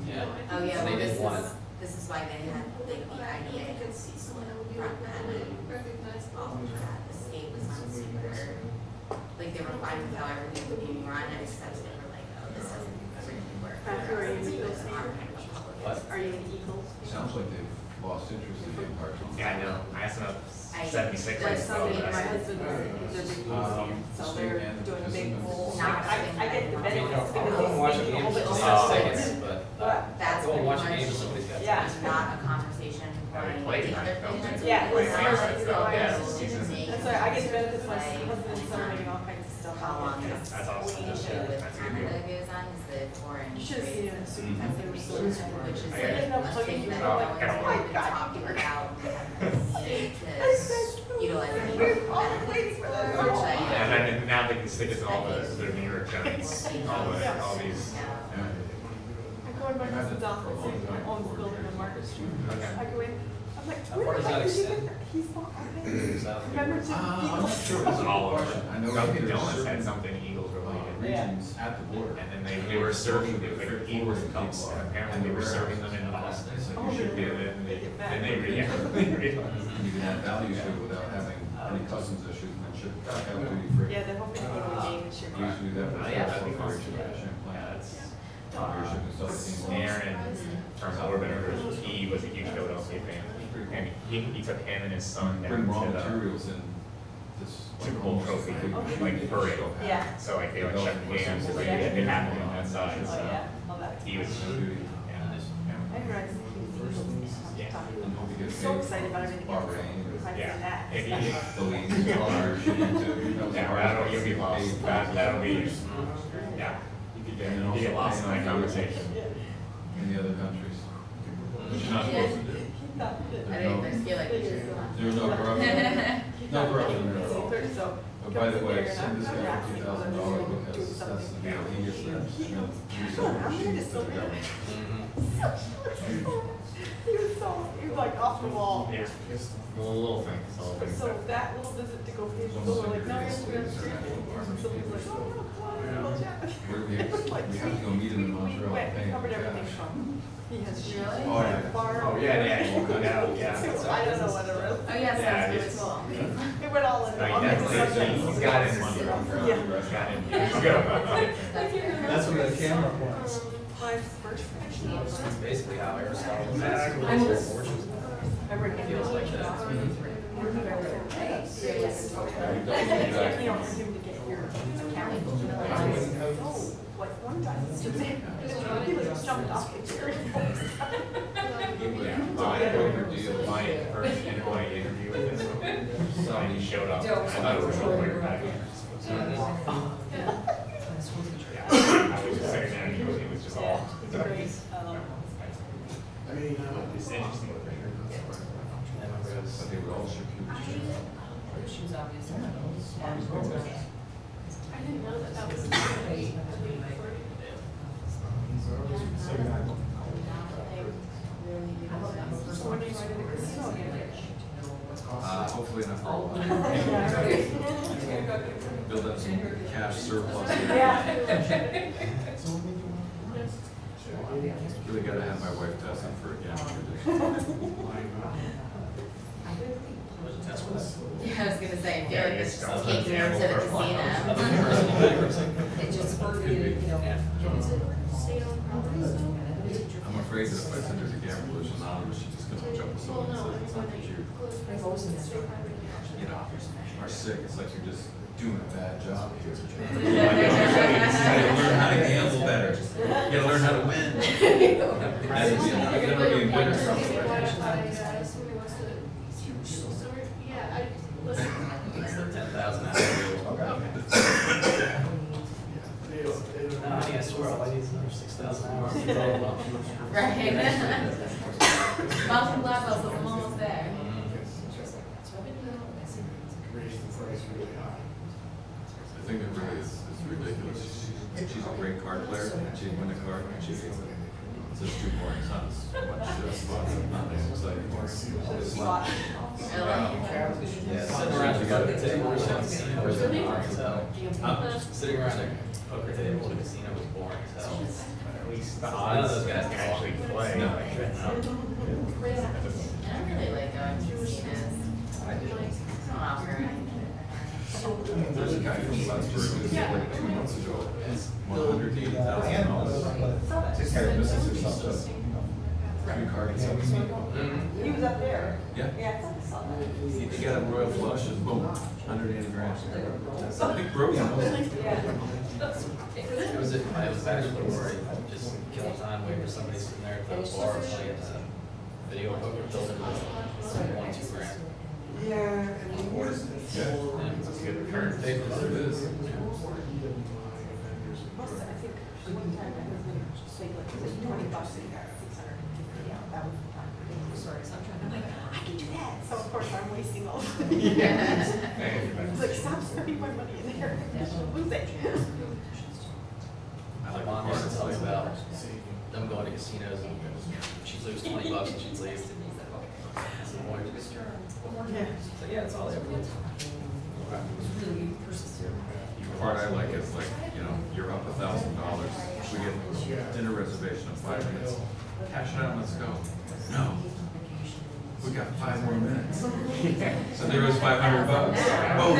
Yeah. Oh, yeah, So they well, didn't want it. this is why they had, like, the IDA had Cecil in front and all of that. The state was not super, like, they were fine with how everything was being run, except they were like, oh, this doesn't really work. Matthew, are you an Eagles It's fan? not kind of a public What? Are you an Eagles? Sounds like they've lost interest in the Empire Zone. Yeah, I know, I asked them I- 76 Like years ago, somebody, but my I said, husband, they're big Eagles fans, so they're doing a big poll. Not I get the benefits I won't watch a because game he's for making a whole bunch of six stuff. seconds, but That's I won't pretty watch a game much- if somebody's got. Yeah. It's not a conversation Yeah, for they play the tonight, other don't things. they? Yeah, Play it's fans, like, so, yeah, it's it's season. That's why I get the benefits, my husband and son are making all kinds of stuff. How long Yeah. this That's awesome. issue Yeah, with that's a good Canada deal. goes on is the foreign You should have seen it in the suit. trade. They were so Which is I like didn't know a until thing you that were no like, one's oh my really been God. talking about. We haven't seen to utilize the benefits, which And I. then now they can stick it in all the New York Giants, all these. Yeah. I go in my husband's office, he owns the building on Market Street. I go in, I'm like, How where far the does that heck did you extend? get that? He's bought all Is things. that- Remember to I'm not sure. It was all over. I know Dunkin' there's Donuts had certain, something Eagles related. regions at the border. And then they were serving the like Eagles cups, and apparently they were serving them in Boston. So Oh, you should be able And to, then they realized. you can add value to it without having any customs issues and then ship it back out duty free. Yeah, they're hoping to go to a game this year. We used to do that for Oh, yeah, that'd be fun. operation at Champlain. Yeah, that's, You're shipping stuff to King Louis. Aaron from Urban, he was a huge Philadelphia fan. And he took him and his son Bring down raw to the materials in this. Super Bowl trophy, like parade. Yeah. So like they like shut the games, because like, it didn't happen on that side, Oh, so yeah, all that. he was, No duty. yeah. I realized that he was Eagles. Yeah. And hope you get So paid excited about everything. Bahrain or I Yeah. did that. If he, the leagues, all Irish, you need to. yeah, that'll, you'll be lost, that'll be, yeah, you could get lost in that conversation. In the other countries. Which you're not supposed to do. I don't feel like we should. There's no corruption. No corruption there at all. So. But by the way, send this guy $50,000 because that's the deal, he gets that, and then you sell the machines to the government. He was like off the wall. Yeah, just little things, all things. So that little visit to go pay the bill, we're like, no, you're gonna be street. And somebody's like, oh, no, come on, we'll chat. We have to go meet him in Montreal, We pay him covered cash. everything from, he has shoes, Really? Oh, yeah. bar. Oh, yeah, yeah, I don't know what it was. Oh, yeah, Yeah, sounds really it's- cool. It We went all in. No, you definitely, he's got it. Yeah. He's got it. He's good. That's what the camera points. My first friend. That's basically how Aristotle was asking I for was- fortunes. Everybody Feels like that. You know, for him to get your accounting. Oh, like one time, he was jumped off the chair. My first employee interview with him, so he showed up. I thought it was real quick back. I was just sitting there and he was just all. It's interesting what they're hearing. But they were all security. She's obviously. I didn't know that was. Hopefully not for a while. Build up some cash surplus. Really gotta have my wife tested for a gambling addiction. Yeah, I was gonna say, I feel like this just taking her to the casino. It just, I'm afraid that if I send her to Gamblers Anonymous, she's just gonna jump with someone and say it's not cute. You know, are sick, it's like you're just doing a bad job here. You gotta learn how to gamble better. You gotta learn how to win. That's never be a winner something. I swear, all I need is another 6,000 hours. right? Mountain levels, I'm almost there. I think it really is ridiculous. She's a great card player, and she'd win a card, and she hates it. It's just too boring, it's not as much fun, not as exciting. It's not. Yeah, sitting around the table, sitting around a poker table at a casino was boring as hell. At least the None of odds those guys can can actually play. No. Like, I really like going to casinos. I don't offer anything. There's a guy from Plattsburgh who did like 2 months ago, $180,000. Takes care of business or something. 3 cards. He was up there. Yeah. Yeah, I thought I saw that. He got a royal flush and boom, 180 grand. That's a big bro, you know. It was actually worried, just kill time, wait for somebody sitting there at the bar playing video poker, building $1, $2 grand. Yeah. And That's good. current day for It is. I think one time I was gonna just like, was it $20 and got 650 out, that was the time. Sorry, so I'm like, I can do that, so of course I'm wasting all of it. It's like, stop spending my money in there, lose it. I like mom used to tell me about them going to casinos and she'd lose $20 and she'd leave. So more just so yeah, it's all there. The part I like is like, you know, you're up $1,000. We get dinner reservation in 5 minutes. Cash it out, let's go. No. We got 5 more minutes. So there was $500. Boom.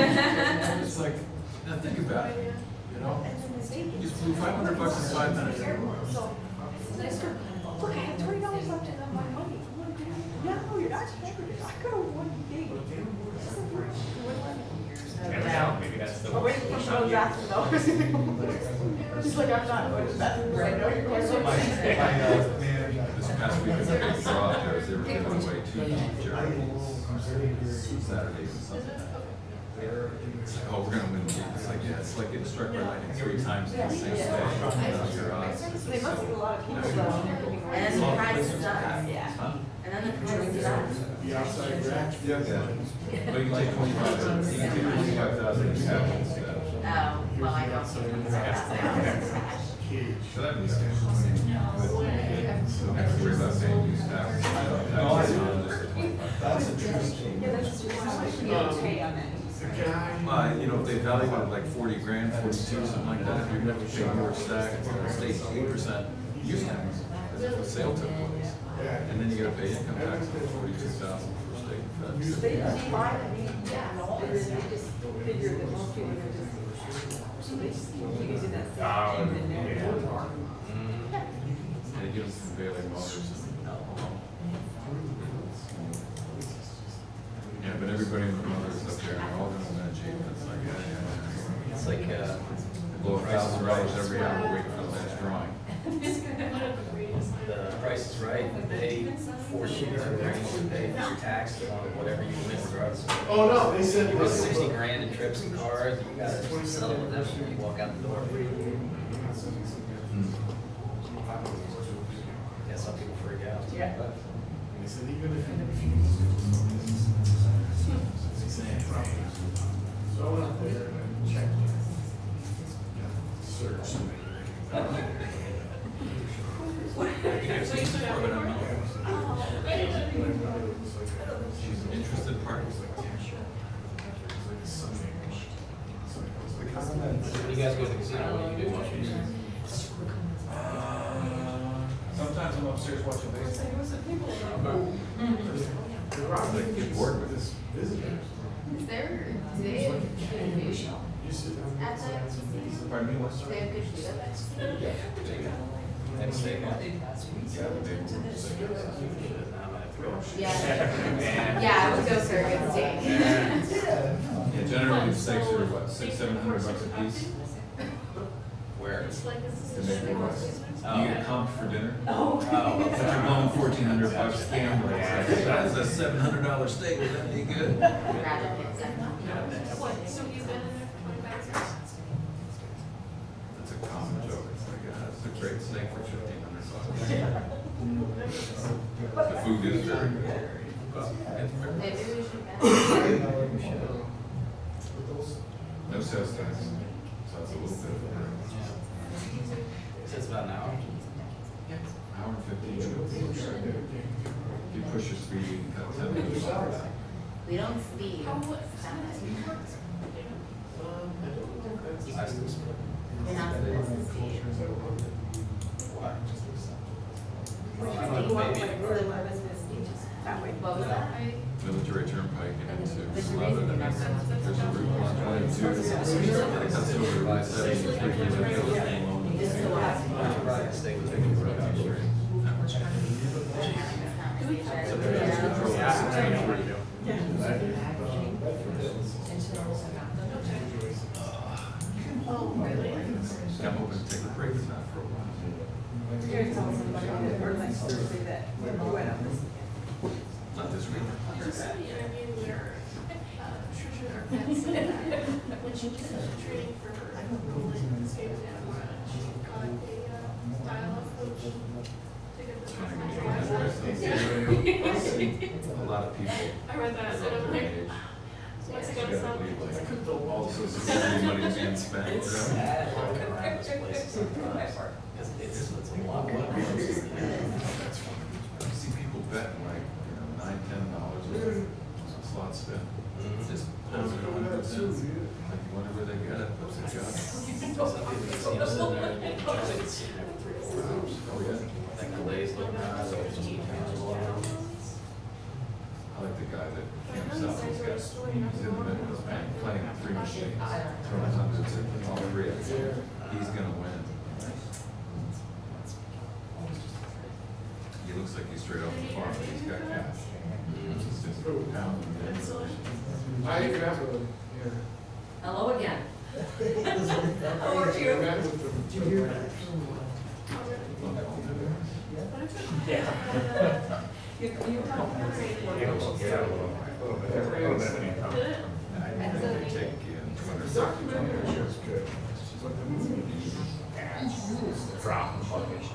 It's like, now think about it, you know? You just blew $500 in 5 minutes. Look, I have $20 left in my money. No, you're not spending it. I go one day. Never know, maybe that's the. I'm waiting for some of the bathroom though. He's like, I'm not going to the bathroom, but I know you're going to. This past week, I was at the draw, they were giving away 2 Jerry's Saturday and Sunday. It's like, oh, we're gonna win the game. It's like, yeah, it's like getting struck by lightning 3 times in the same day. Your odds. They must get a lot of people though. And then the prize is up. Yeah. And then the prize is up. Yeah. But you take 25,000, you can take 25,000 in cash instead. Oh, well, I don't see them. So that means don't have to worry about paying use tax. Yeah, that's true. Okay on that. You know, if they value it like 40 grand, 42, something like that, you're gonna have to pay more stack, it's gonna stay 8% use tax, as if a sale took place. And then then you gotta pay income tax of $42,000 for state and feds. They just find it, yeah, and all, and then they just figure that most people are just, so they just keep using that same thing in their car. And it gives them prevailing motors and alcohol. Yeah, but everybody in the motors up there, they're all doing that Jeep, it's like, yeah. It's like, Blow $1,000 every hour waiting for the last drawing. the Price is Right, they force you to pay for your tax on whatever you win regardless. Oh, no, they said. You win 60 grand in trips and cars, you gotta settle with them when you walk out the door. Yeah, some people freak out. Yeah. They said even if you refuse. So I went out there and checked. Search. She's an interested party. When you guys go to the casino, what do you do once you do? Sometimes I'm upstairs watching baseball. Like, get bored with this. There, they have good food at the casino. Pardon me, what's They have good food at the casino. And stay on. Yeah, but they were Yeah. Yeah, I would go for a good steak. Yeah, generally steaks are what, $600-700 a piece? Where? To make it less. You get comped for dinner. Oh. If you're blowing $1,400 gambling, that's a $700 steak, would that be good? So you've been in there for 25 years? That's a common joke, it's like, it's a great steak for $1,500. The food is very good. Well, it's very Maybe we should get it. no sales tax, so it's a little bit of a break. It's about an hour. Hour and 15 minutes. If you push your speed, you can cut 10 minutes off. We don't speed. We're not supposed to speed. What was that? Military Turnpike and into Lebanon. There's a route 122 that cuts over by 73 and it goes along the Stay with the road out here. So there's control of 16 I'm hoping to take a break from that for a while. Gary told somebody on the last Thursday that we went out this Not this week. Just the interview where Trisha or Pat said that when she was training for rolling skates and she got a dialogue coach to get the A lot of people. I read that and I'm like, what's it gonna sound like? All the social security money is being spent. It's a lot. I see people betting like, $9, $10 on slot spin. Just pulls it 100 cents. Like, you wonder where they get it, but they got it. Some people see him sitting there and they can sit there for 3 or 4 hours. Oh, yeah. That glaze looking at us, it's just I like the guy that came south, he's in the middle of the bank playing 3 machines, throwing hundreds at all 3 of them. He's gonna win. He looks like he's straight off the farm, but he's got cash. It's just a pound. I even have a, yeah. Hello again. How are you?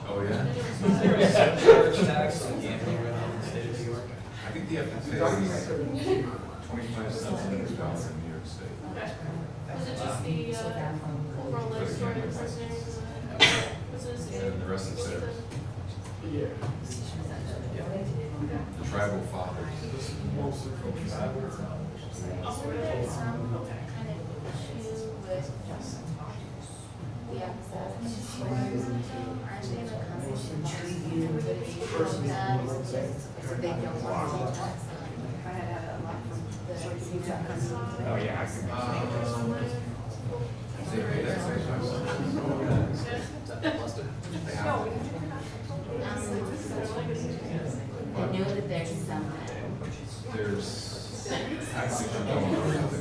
Oh, yeah? tax on gambling around the state of New York. I think you have to pay 25 cents on every dollar in New York State. Was it just the overall life story of prisoners And the rest is theirs. Yeah. The tribal fathers. Oh, yeah, I can. I know that there's some. There's actually going around the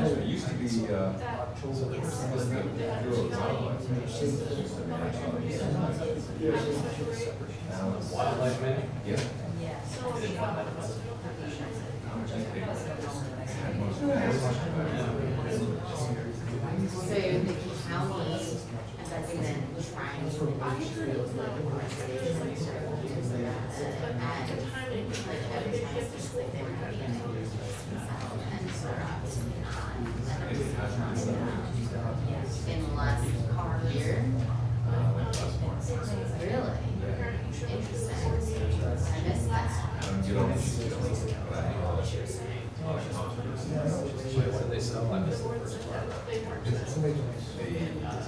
It used to be, Wildlife man? yeah. So the county, and that's been trying to in the last year. Really? Interesting. I missed that. What did they sell? I missed the first part. The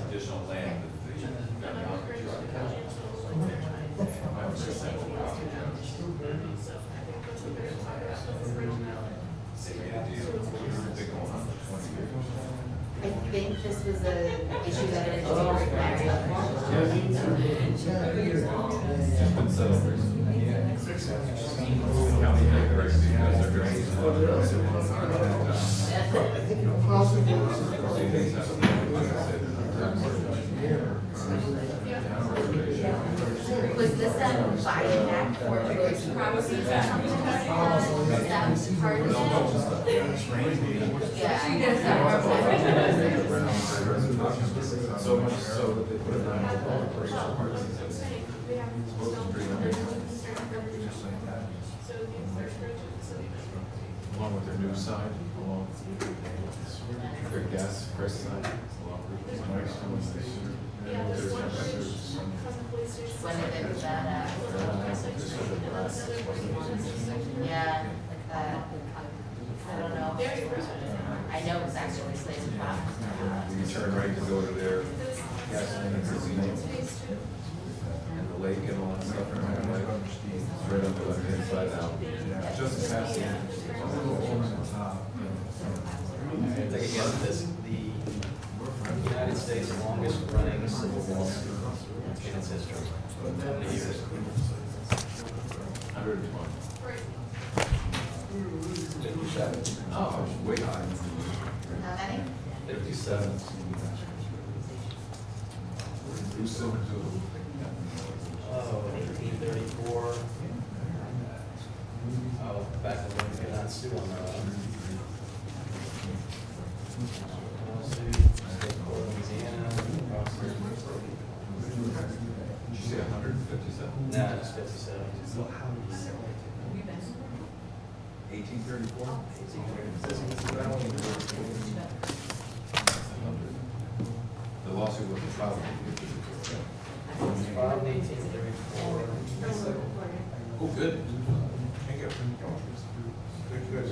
additional land that I think this was a issue that had to do with was this buying back foreclosed properties or something? Was that part of it? so much so that they put it on the operational parts. Along with their new sign, along with their gas price sign, along with their next one. When did they put that at? Yeah, like that. I don't know. I know exactly where this place is from. You turn right to go to their gasoline and casino. And the lake and all that stuff, and all that, it's right on the left hand side out. Just past the end. Take a guess at this, the United States' longest running civil lawsuit in its history. How many years? 120. 57. Oh, way high. How many? 57. Who's still doing? Oh, 1834. Oh, back when that's still on State Court of Louisiana. Did you say 157? No, it's 57. 1834? The lawsuit was filed. It was filed in 1834. Oh, good. Thank you. Good.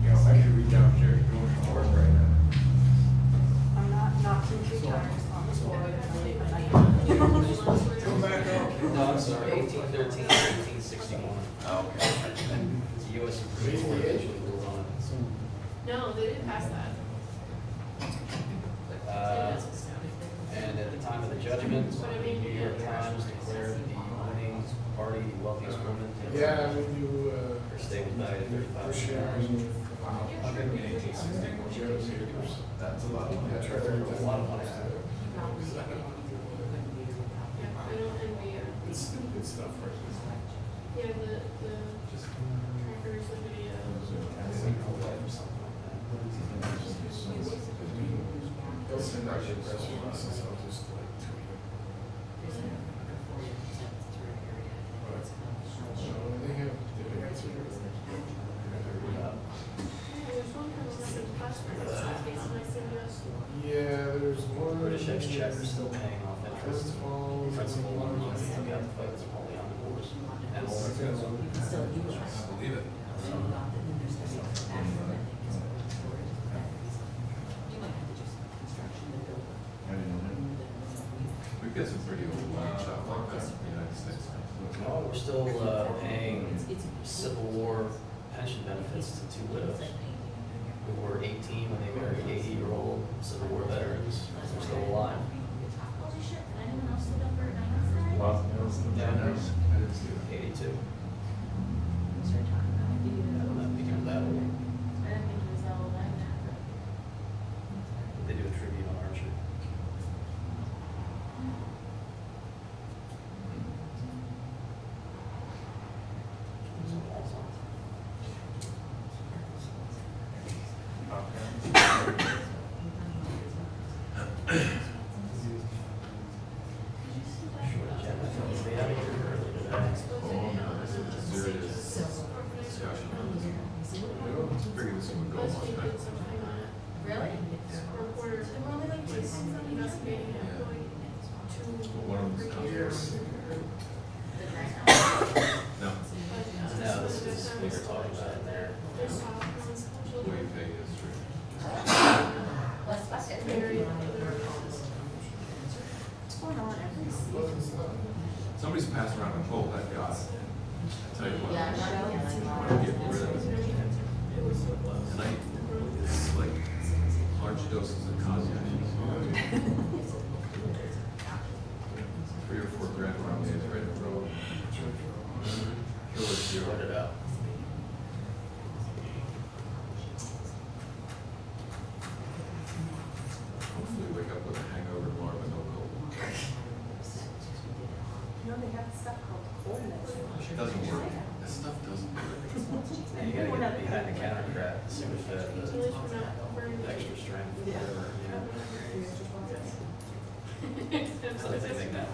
You know, I should read downstairs doing some work right now. I'm not too tired on the board. Come back up. No, I'm sorry, 1813, 1861. Oh, okay. The U.S. Supreme Court actually ruled on it. No, they didn't pass that. And at the time of the judgment, the New York Times declared the winning party the wealthiest woman. Yeah, when you, Her estate was valued at $35,000. That's a lot of money. That's a lot of money. Yeah, I don't envy it. good stuff, right? Yeah, the trackers, the videos. They'll send out your press releases, I'll just like tweet them. But, they have different materials. There's one coming up in Plattsburgh, it's like basically CBS. Yeah, there's one. British X check is still paying off interest. Principal loan money to get the folks only on the course. And all Believe it. We've got some pretty old wine shop like that in the United States. Oh, we're still paying Civil War pension benefits to 2 widows who were 18 when they married 80-year-old Civil War veterans. They're still alive. Well, Yeah, 82. That became that old. They do a tribute on Archer. Somebody's passing around a pole, that guy. I tell you what, I want to get rid of it. And it's like large doses of cognac. 3 or 4 grand around the edge, right in the road. Killer zero. Sort it out. Hopefully wake up with a hangover tomorrow, but no cold. You know, they have stuff called cold medicine. It doesn't work. This stuff doesn't work. And you gotta get behind the counter crap, Sudafed, At least we're not burning. the extra strength, whatever, you know. So they make that,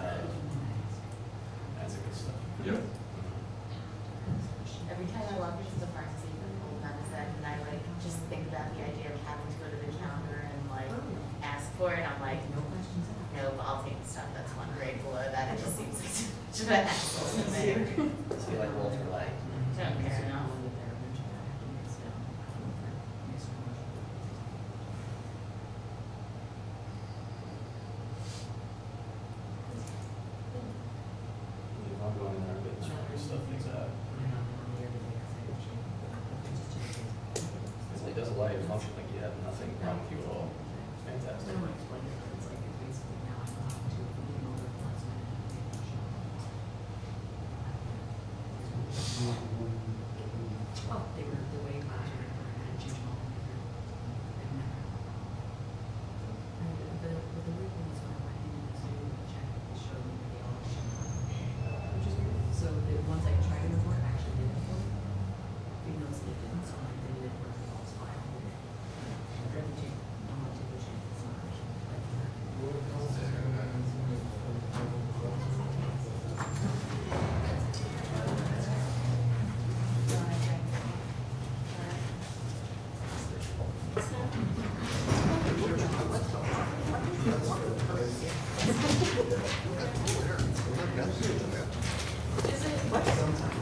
that's a good stuff. Yep. Every time I walk into the pharmacy for cold medicine, and I like just think about the idea of having to go to the counter and like ask for it, I'm like, nope, I'll take the stuff that's 1 grade below that. It just seems like too much of an hassle to me. Feel like Walter Light. Don't care enough. I'm going in there, but it's really stuff things out. It does allow you to function like you have nothing wrong with you at all. It's fantastic. So the ones I tried before actually did it for me. Even though they didn't, so I did it for the false file. I'd rather take, I want to take a chance. It's not actually like that.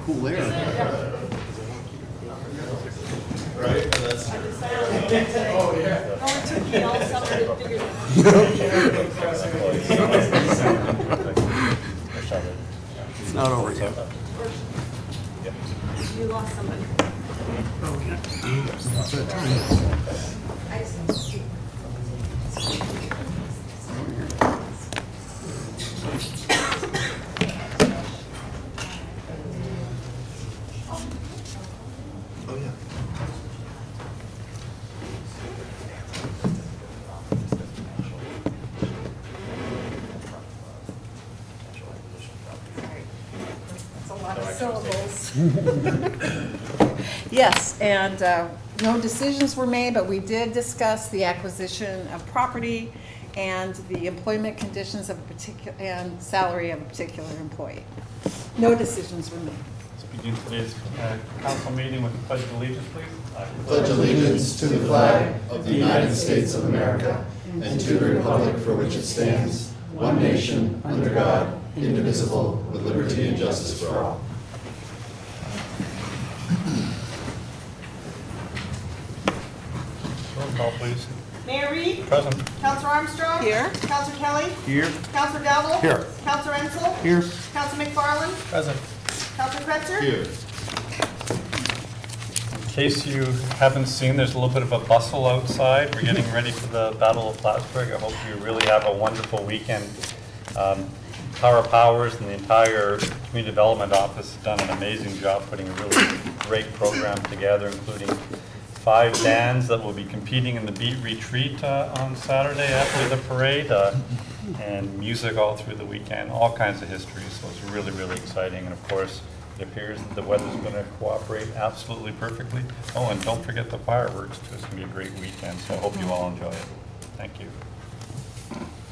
Cool air. Right, that's. Oh, yeah. Oh, it took me all summer to figure that It's not over yet. out. You lost somebody. Oh, yeah. Yes, and no decisions were made, but we did discuss the acquisition of property and the employment conditions of a particular, and salary of a particular employee. No decisions were made. Let's begin today's council meeting with the Pledge of Allegiance, please. Pledge allegiance to the flag of the United States of America and to the republic for which it stands, one nation, under God, indivisible, with liberty and justice for all. Roll call, please. Mayor Reed? Present. Counselor Armstrong? Here. Counselor Kelly? Here. Counselor Dowdle? Here. Counselor Ensel? Here. Counselor McFarland? Present. Counselor Kretzer? Here. In case you haven't seen, there's a little bit of a bustle outside. We're getting ready for the Battle of Plattsburgh. I hope you really have a wonderful weekend. Power Powers and the entire Community Development Office has done an amazing job putting a really great program together, including 5 bands that will be competing in the Beat Retreat on Saturday after the parade, and music all through the weekend, all kinds of history. So it's really, really exciting. And of course, it appears that the weather's going to cooperate absolutely perfectly. Oh, and don't forget the fireworks too. It's going to be a great weekend. So I hope you all enjoy it. Thank you.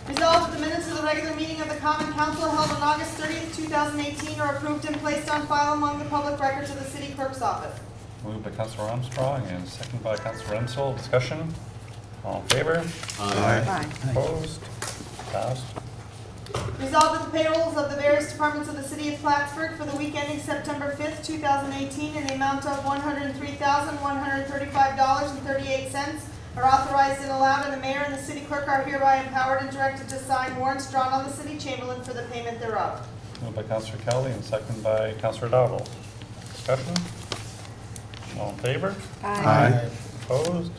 Resolved that the minutes of the regular meeting of the Common Council held on August 30th, 2018 are approved and placed on file among the public records of the city clerk's office. Moved by Councilor Armstrong and seconded by Councilor Ensel. Discussion? All in favor? Aye. Opposed? Passed. Resolved that the payrolls of the various departments of the city of Plattsburgh for the week ending September 5th, 2018 in the amount of $103,135.38 are authorized and allowed, and the mayor and the city clerk are hereby empowered and directed to sign warrants drawn on the city chamberlain for the payment thereof. Moved by Councilor Kelly and seconded by Councilor Dowdle. Discussion? All in favor? Aye. Opposed?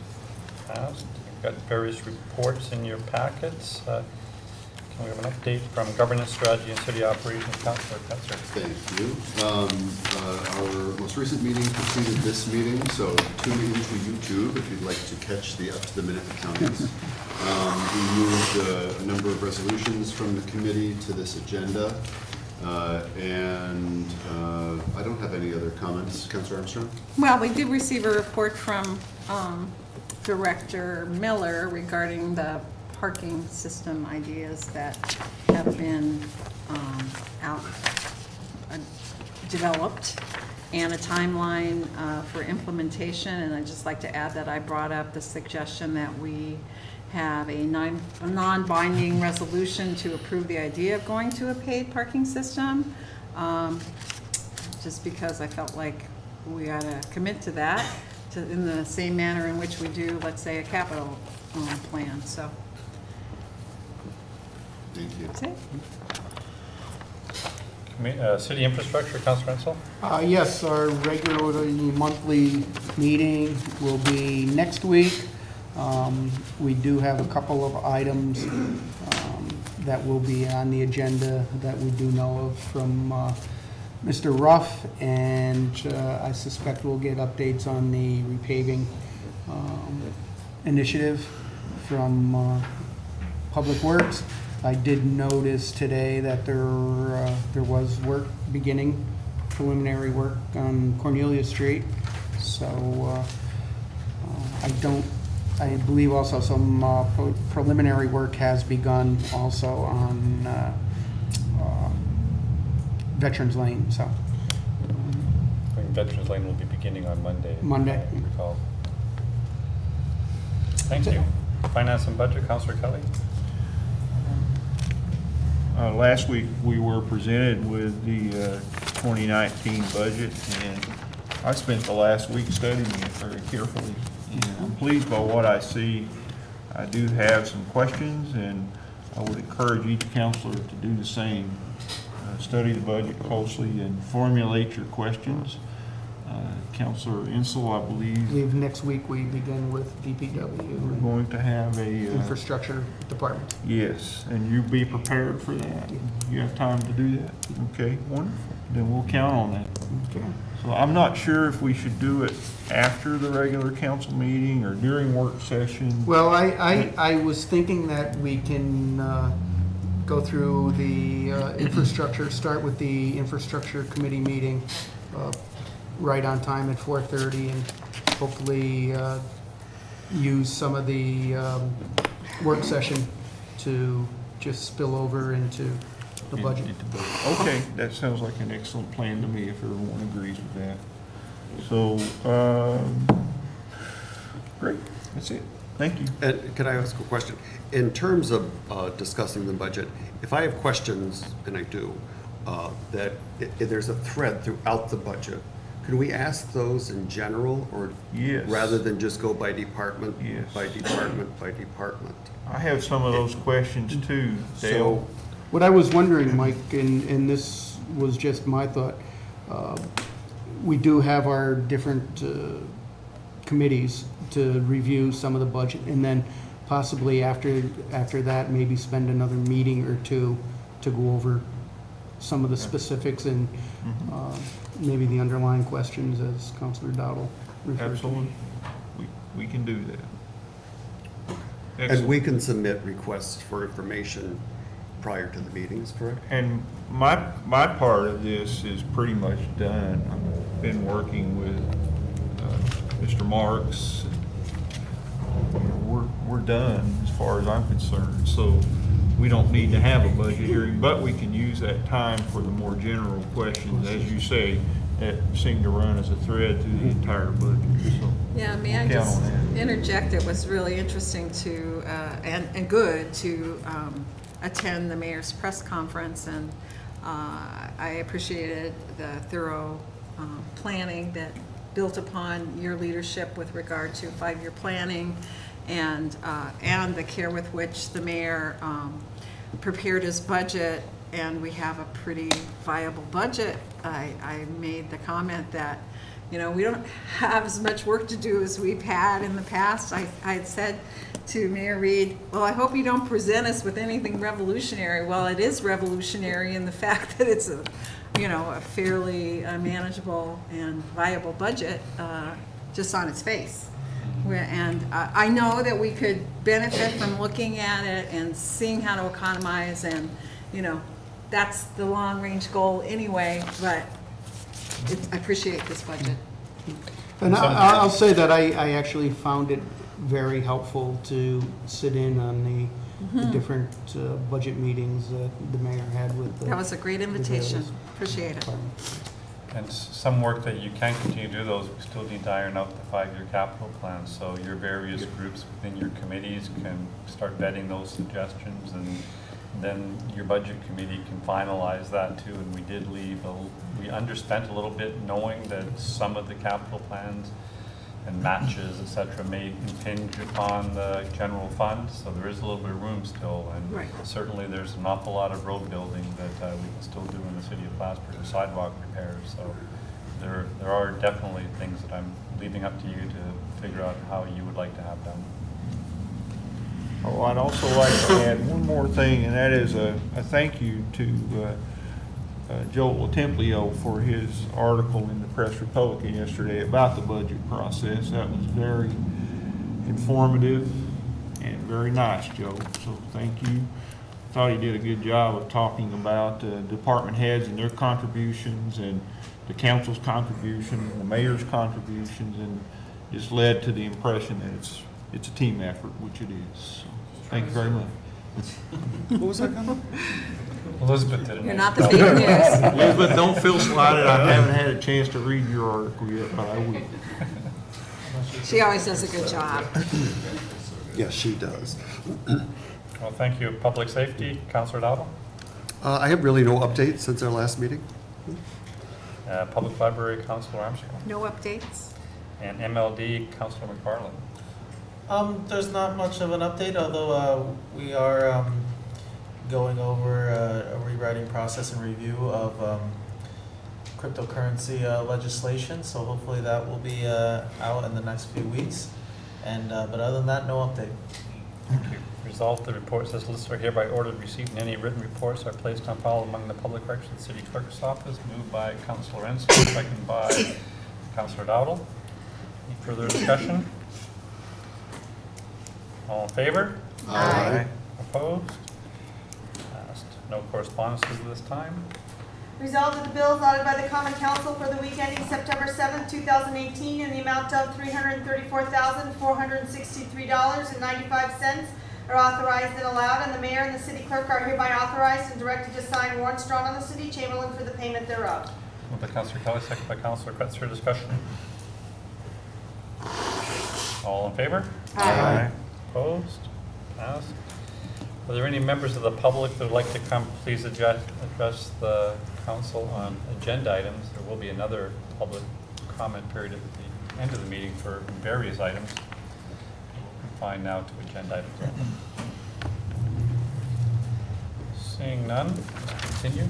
Passed. You've got various reports in your packets. Can we have an update from Governance Strategy and City Operations? Councilor Kretzer. Thank you. Our most recent meeting preceded this meeting, so tune into YouTube if you'd like to catch the up-to-the-minute accountings. We moved a number of resolutions from the committee to this agenda, and I don't have any other comments. Councilor Armstrong? Well, we did receive a report from Director Miller regarding the parking system ideas that have been developed, and a timeline for implementation. And I'd just like to add that I brought up the suggestion that we have a non-binding resolution to approve the idea of going to a paid parking system, just because I felt like we ought to commit to that in the same manner in which we do, let's say, a capital plan. So. Thank you. That's it. City Infrastructure, Councilor Ensel. Yes, our regularly monthly meeting will be next week. We do have a couple of items that will be on the agenda that we do know of from Mr. Ruff, and I suspect we'll get updates on the repaving initiative from Public Works. I did notice today that there was work beginning, preliminary work on Cornelia Street. So I believe also some preliminary work has begun also on Veterans Lane. So I think Veterans Lane will be beginning on Monday. Monday. If I recall. Thank you. Finance and Budget, Councilor Kelly. Last week, we were presented with the 2019 budget, and I spent the last week studying it very carefully. And I'm pleased by what I see. I do have some questions, and I would encourage each counselor to do the same. Study the budget closely and formulate your questions. Councilor Ensel, I believe next week we begin with DPW. we're going to have a infrastructure department. Yes, and you be prepared for that. You have time to do that. Okay, wonderful. Then we'll count on that. Okay. So I'm not sure if we should do it after the regular council meeting or during work session. Well, I was thinking that we can go through the infrastructure, start with the infrastructure committee meeting, right on time at 4:30 and hopefully use some of the work session to just spill over into the budget. Okay, that sounds like an excellent plan to me if everyone agrees with that. So, great, that's it. Thank you. And can I ask a question? In terms of discussing the budget, if I have questions, and I do, that there's a thread throughout the budget, can we ask those in general, or yes, rather than just go by department, yes, by department, by department? I have some of those questions too, Dale. So, what I was wondering, Mike, and this was just my thought, we do have our different committees to review some of the budget, and then possibly after that, maybe spend another meeting or two to go over some of the specifics and maybe the underlying questions, as Councilor Dowdle referred to. Absolutely. We can do that. Excellent. And we can submit requests for information prior to the meetings, correct? And my part of this is pretty much done. I've been working with Mr. Marks. We're done as far as I'm concerned. So we don't need to have a budget hearing, but we can use that time for the more general questions, as you say, that seem to run as a thread through the entire budget. So Yeah, may I just interject? It was really interesting to, and good to attend the mayor's press conference, and I appreciated the thorough planning that built upon your leadership with regard to 5-year planning, and the care with which the mayor prepared his budget, and we have a pretty viable budget. I made the comment that, you know, we don't have as much work to do as we've had in the past. I had said to Mayor Reed, well, I hope you don't present us with anything revolutionary. Well, it is revolutionary in the fact that it's a, you know, a fairly manageable and viable budget just on its face. And I know that we could benefit from looking at it and seeing how to economize, and, you know, that's the long-range goal anyway, but I appreciate this budget. And I'll say that I actually found it very helpful to sit in on the different budget meetings that the mayor had with the... That was a great invitation. Appreciate it. And some work that you can continue to do, those we still need to iron out the 5-year capital plan. So your various groups within your committees can start vetting those suggestions, and then your budget committee can finalize that too. And we did leave, we underspent a little bit, knowing that some of the capital plans and matches, et cetera, may impinge upon the general fund. So there is a little bit of room still, and certainly there's an awful lot of road building that we can still do in the city of Plattsburgh, and sidewalk repairs. So there are definitely things that I'm leaving up to you to figure out how you would like to have done. Oh, I'd also like to add one more thing, and that is a thank you to Joel Templio for his article in the Press Republican yesterday about the budget process. That was very informative and very nice, Joe. So thank you. Thought he did a good job of talking about department heads and their contributions, and the council's contribution, and the mayor's contributions, and just led to the impression that it's a team effort, which it is. So, thank you very much. What was that comment? Elizabeth did. You're not the big news. Elizabeth, don't feel slighted. I haven't had a chance to read your article yet, but I will. She always does a good job. Yes, she does. Well, thank you. Public Safety, Councilor Dowdle. I have really no updates since our last meeting. Public Library, Councilor Armstrong. No updates. And MLD, Councilor McFarland. There's not much of an update, although we are going over a rewriting process and review of cryptocurrency legislation. So hopefully that will be out in the next few weeks. And but other than that, no update. Thank you. Resolved, the reports as listed are hereby ordered received, and any written reports are placed on file among the public records of the city clerk's office. Moved by Councilor Ensign, seconded by Councilor Dowdle. Any further discussion? All in favor? Aye. Opposed? Passed. No correspondences this time. Resolved that the bills ordered by the Common Council for the week ending September 7th, 2018 in the amount of $334,463.95 are authorized and allowed, and the mayor and the city clerk are hereby authorized and directed to sign warrants drawn on the city chamberlain for the payment thereof. Moved by Councilor Kelly, second by Councilor Kretzer. Discussion. All in favor? Aye. Opposed? Passed. Are there any members of the public that would like to come please address the council on agenda items? There will be another public comment period at the end of the meeting for various items. We'll confine now to agenda items only. Seeing none, let's continue.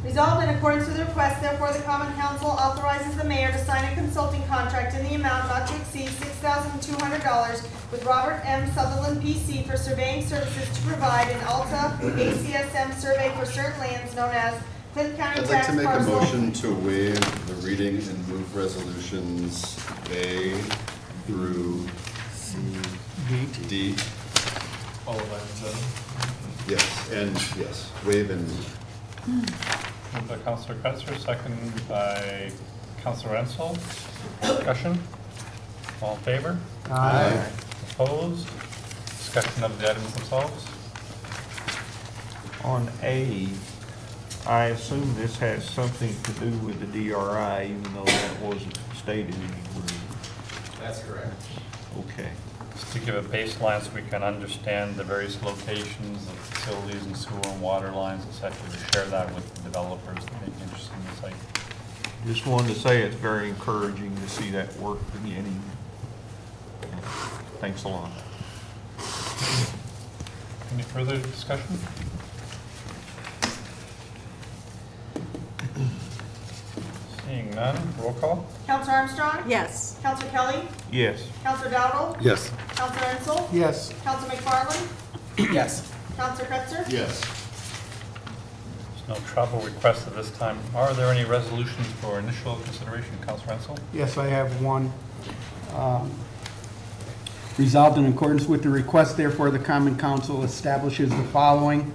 Resolved in accordance with the request, therefore the Common Council authorizes the mayor to sign a consulting contract in the amount not to exceed $6,200 with Robert M. Sutherland, P.C. for surveying services to provide an Alta ACSM survey for certain lands known as Clinton County I'd like Tax to make a Parcel. motion to waive the reading and move resolutions A through D. All of item 7. Yes, and yes, waive and move. Moved by Councilor Kretzer, second by Councilor Ensel. Discussion. All in favor? Aye. Opposed? Discussion of the items themselves. On A, I assume this has something to do with the DRI, even though that wasn't stated anywhere. That's correct. Okay. Just to give a baseline so we can understand the various locations of facilities and sewer and water lines, et cetera, to share that with the developers that may be interested in the site. Just wanted to say it's very encouraging to see that work beginning. Thanks a lot. Any further discussion? Seeing none, roll call. Counselor Armstrong? Yes. Counselor Kelly? Yes. Counselor Dowdle? Yes. Counselor Ensel? Yes. Counselor McFarland? Yes. Counselor Kretzer? Yes. There's no travel requests at this time. Are there any resolutions for initial consideration? Councilor Ensel? Yes, I have one. Resolved in accordance with the request, therefore, the Common Council establishes the following.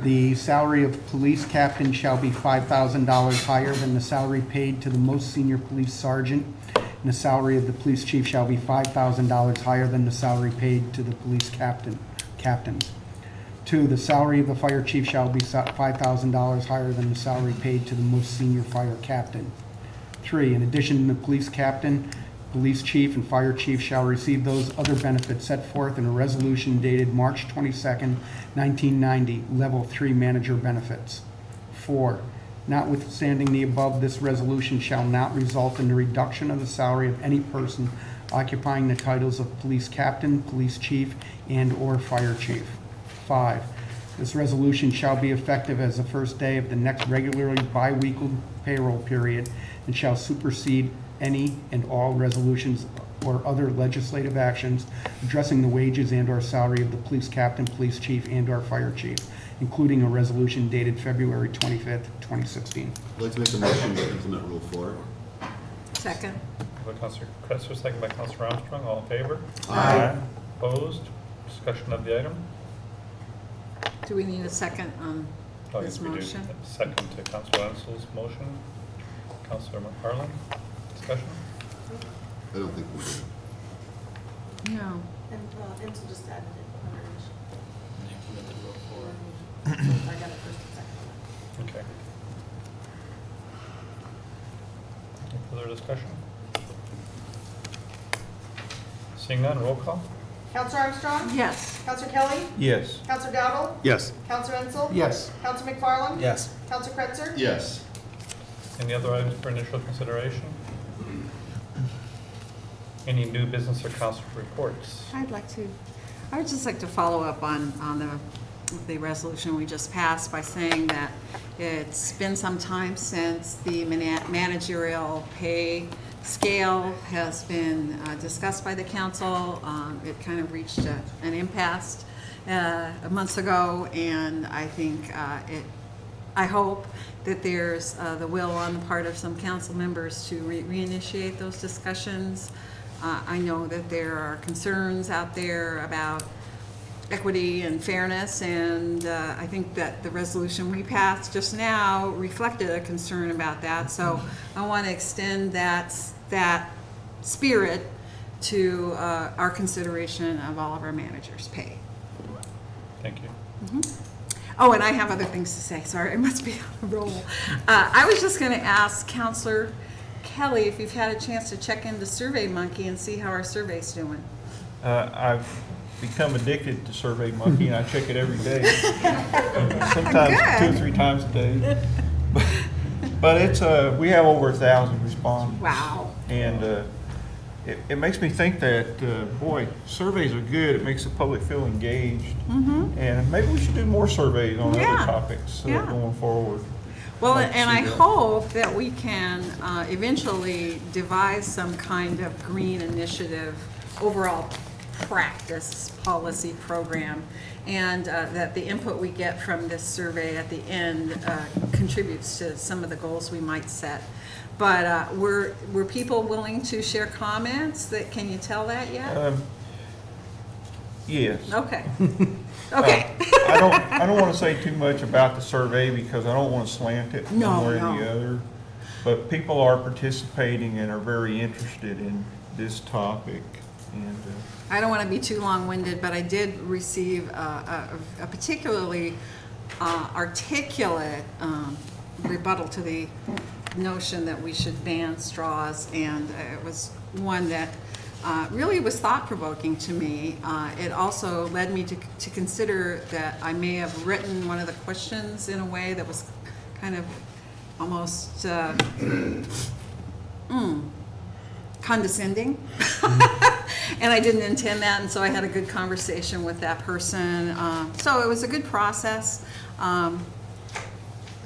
The salary of police captain shall be $5,000 higher than the salary paid to the most senior police sergeant, and the salary of the police chief shall be $5,000 higher than the salary paid to the police captains. 2, the salary of the fire chief shall be $5,000 higher than the salary paid to the most senior fire captain. 3, in addition, the police captain, police chief, and fire chief shall receive those other benefits set forth in a resolution dated March 22nd, 1990, Level 3 Manager Benefits. 4, notwithstanding the above, this resolution shall not result in the reduction of the salary of any person occupying the titles of police captain, police chief, and/or fire chief. 5, this resolution shall be effective as the first day of the next regularly bi-weekly payroll period and shall supersede any and all resolutions or other legislative actions addressing the wages and/or salary of the police captain, police chief, and/or fire chief, including a resolution dated February 25th, 2016. I'd like to make a motion to implement Rule 4. Second. Moved by Councilor Kretzer, second by Councilor Armstrong. All in favor? Aye. Opposed? Discussion of the item? Do we need a second on Oh, this yes, we do. motion? Second to Councilor Ensel's motion. Councilor McFarland, discussion? I don't think we do. No. And Ensel just added it on her initial. You implemented Rule 4. I got it first and second. Okay. Any further discussion? Seeing none, roll call. Counselor Armstrong? Yes. Counselor Kelly? Yes. Counselor Dowdle? Yes. Counselor Ensel? Yes. Counselor McFarland? Yes. Counselor Kretzer? Yes. Any other items for initial consideration? Any new business or council reports? I would just like to follow up on the resolution we just passed by saying that it's been some time since the managerial pay scale has been discussed by the council. It kind of reached an impasse months ago, and I think I hope that there's the will on the part of some council members to reinitiate those discussions. I know that there are concerns out there about equity and fairness, and I think that the resolution we passed just now reflected a concern about that. So I want to extend that spirit to our consideration of all of our managers' pay. Thank you. Oh, and I have other things to say. Sorry, I must be on a roll. I was just going to ask Counselor Kelly if you've had a chance to check into SurveyMonkey and see how our survey's doing. I've become addicted to SurveyMonkey, and I check it every day. Sometimes Good. 2 or 3 times a day. But it's we have over 1,000 respond. Wow. And it makes me think that, boy, surveys are good. It makes the public feel engaged. And maybe we should do more surveys on other topics going forward. Well, and I hope that we can eventually devise some kind of green initiative, overall practice policy program, and that the input we get from this survey at the end contributes to some of the goals we might set. But were people willing to share comments? Can you tell that yet? Yes. Okay. Okay. I don't want to say too much about the survey because I don't want to slant it one way or the other. But people are participating and are very interested in this topic. And I don't want to be too long-winded, but I did receive a particularly articulate rebuttal to the notion that we should ban straws, and it was one that really was thought-provoking to me. It also led me to consider that I may have written one of the questions in a way that was kind of almost condescending. And I didn't intend that, and so I had a good conversation with that person. So it was a good process.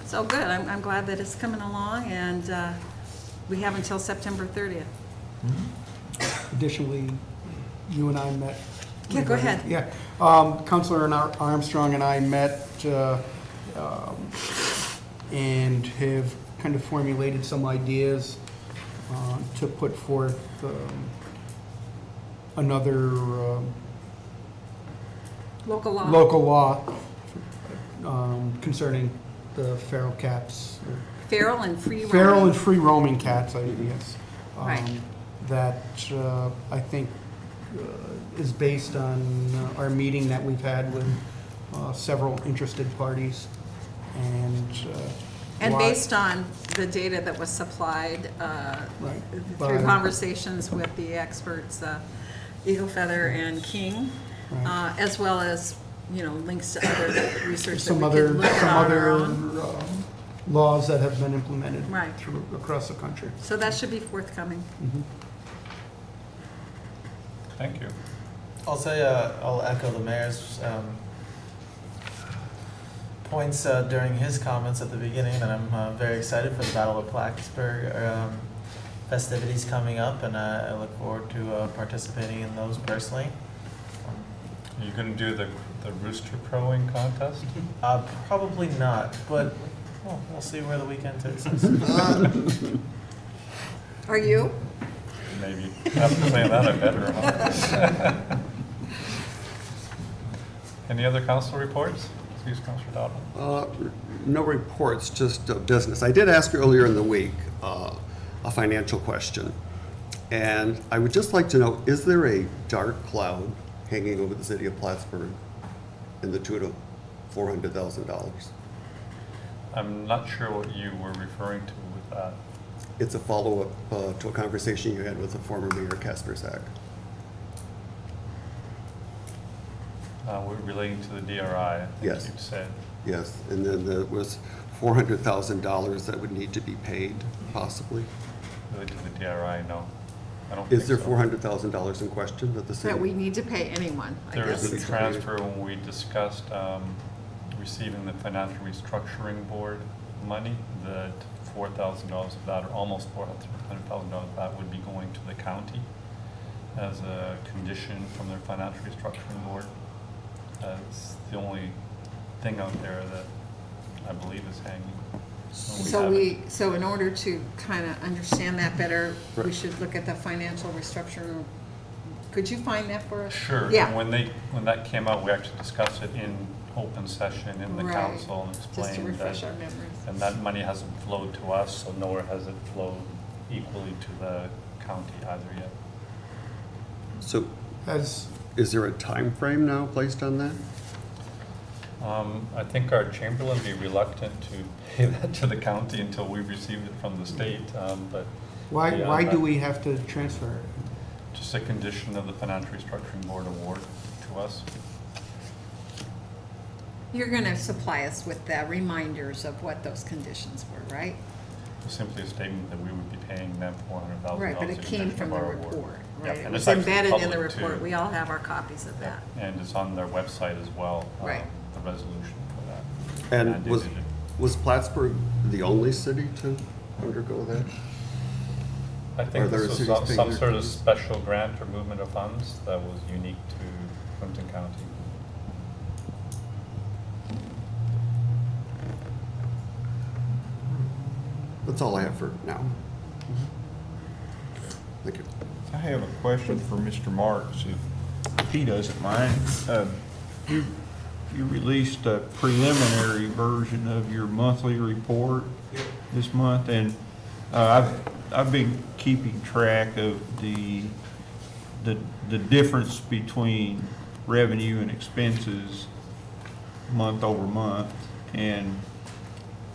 So good. I'm glad that it's coming along, and we have until September 30th. Additionally, you and I met. Yeah, go ahead. Yeah. Councilor Armstrong and I met and have kind of formulated some ideas to put forth another local law concerning the feral cats. Feral and free Feral and free roaming cats, yes. Right. That I think is based on our meeting that we've had with several interested parties, and based on the data that was supplied through conversations with the experts, Eagle Feather and King, as well as links to other research some that we could other look at on our own. Laws that have been implemented through across the country. So that should be forthcoming. Thank you. I'll say I'll echo the mayor's points during his comments at the beginning, and I'm very excited for the Battle of Plattsburgh festivities coming up, and I look forward to participating in those personally. Are you going to do the rooster crowing contest? Probably not, but we'll see where the weekend takes us. Are you? Maybe. After saying that, I better. Any other council reports? Please, Councilor Dowdle. No reports, just business. I did ask earlier in the week a financial question, and I would just like to know, is there a dark cloud hanging over the city of Plattsburgh in the tune of $400,000? I'm not sure what you were referring to with that. It's a follow-up to a conversation you had with the former mayor, Kasperzak. Relating to the DRI, I think Yes. you said. Yes, and then there was $400,000 that would need to be paid, possibly. Related to the DRI, no. I don't Is there think so. $400,000 in question that the city? That we need to pay anyone, I There guess. was a transfer when we discussed receiving the financial restructuring board money, that $4,000 of that, or almost $400,000 of that would be going to the county as a condition from their financial restructuring board. That's the only thing out there that I believe is hanging. So in order to kind of understand that better, we should look at the financial restructuring Could you find that for us? Sure. Yeah. And when that came out, we actually discussed it in open session in the Right. council and Just to explained refresh that. our memories. And that money hasn't flowed to us, so nor has it flowed equally to the county either yet. So, As, is there a time frame now placed on that? I think our Chamberlain would be reluctant to pay that to the county until we've received it from the state, but. why beyond do that, we have to transfer it? Just a condition of the Financial Restructuring Board award to us. You're gonna supply us with the reminders of what those conditions were, right? Simply a statement that we would be paying them $400,000. Right, but it in came connection from of the our award. report, Yep, right? It and was it's actually embedded in the public, report. too. We all have our copies of Yep, that. and it's on their website as well. Right. The resolution for that. And was Plattsburgh the only city to undergo that? I Are think there this was cities paying some their sort of fees? special grant or movement of funds that was unique to Clinton County. That's all I have for now. Thank you. I have a question for Mr. Marks, if he doesn't mind. You released a preliminary version of your monthly report this month, and I've been keeping track of the difference between revenue and expenses month over month, and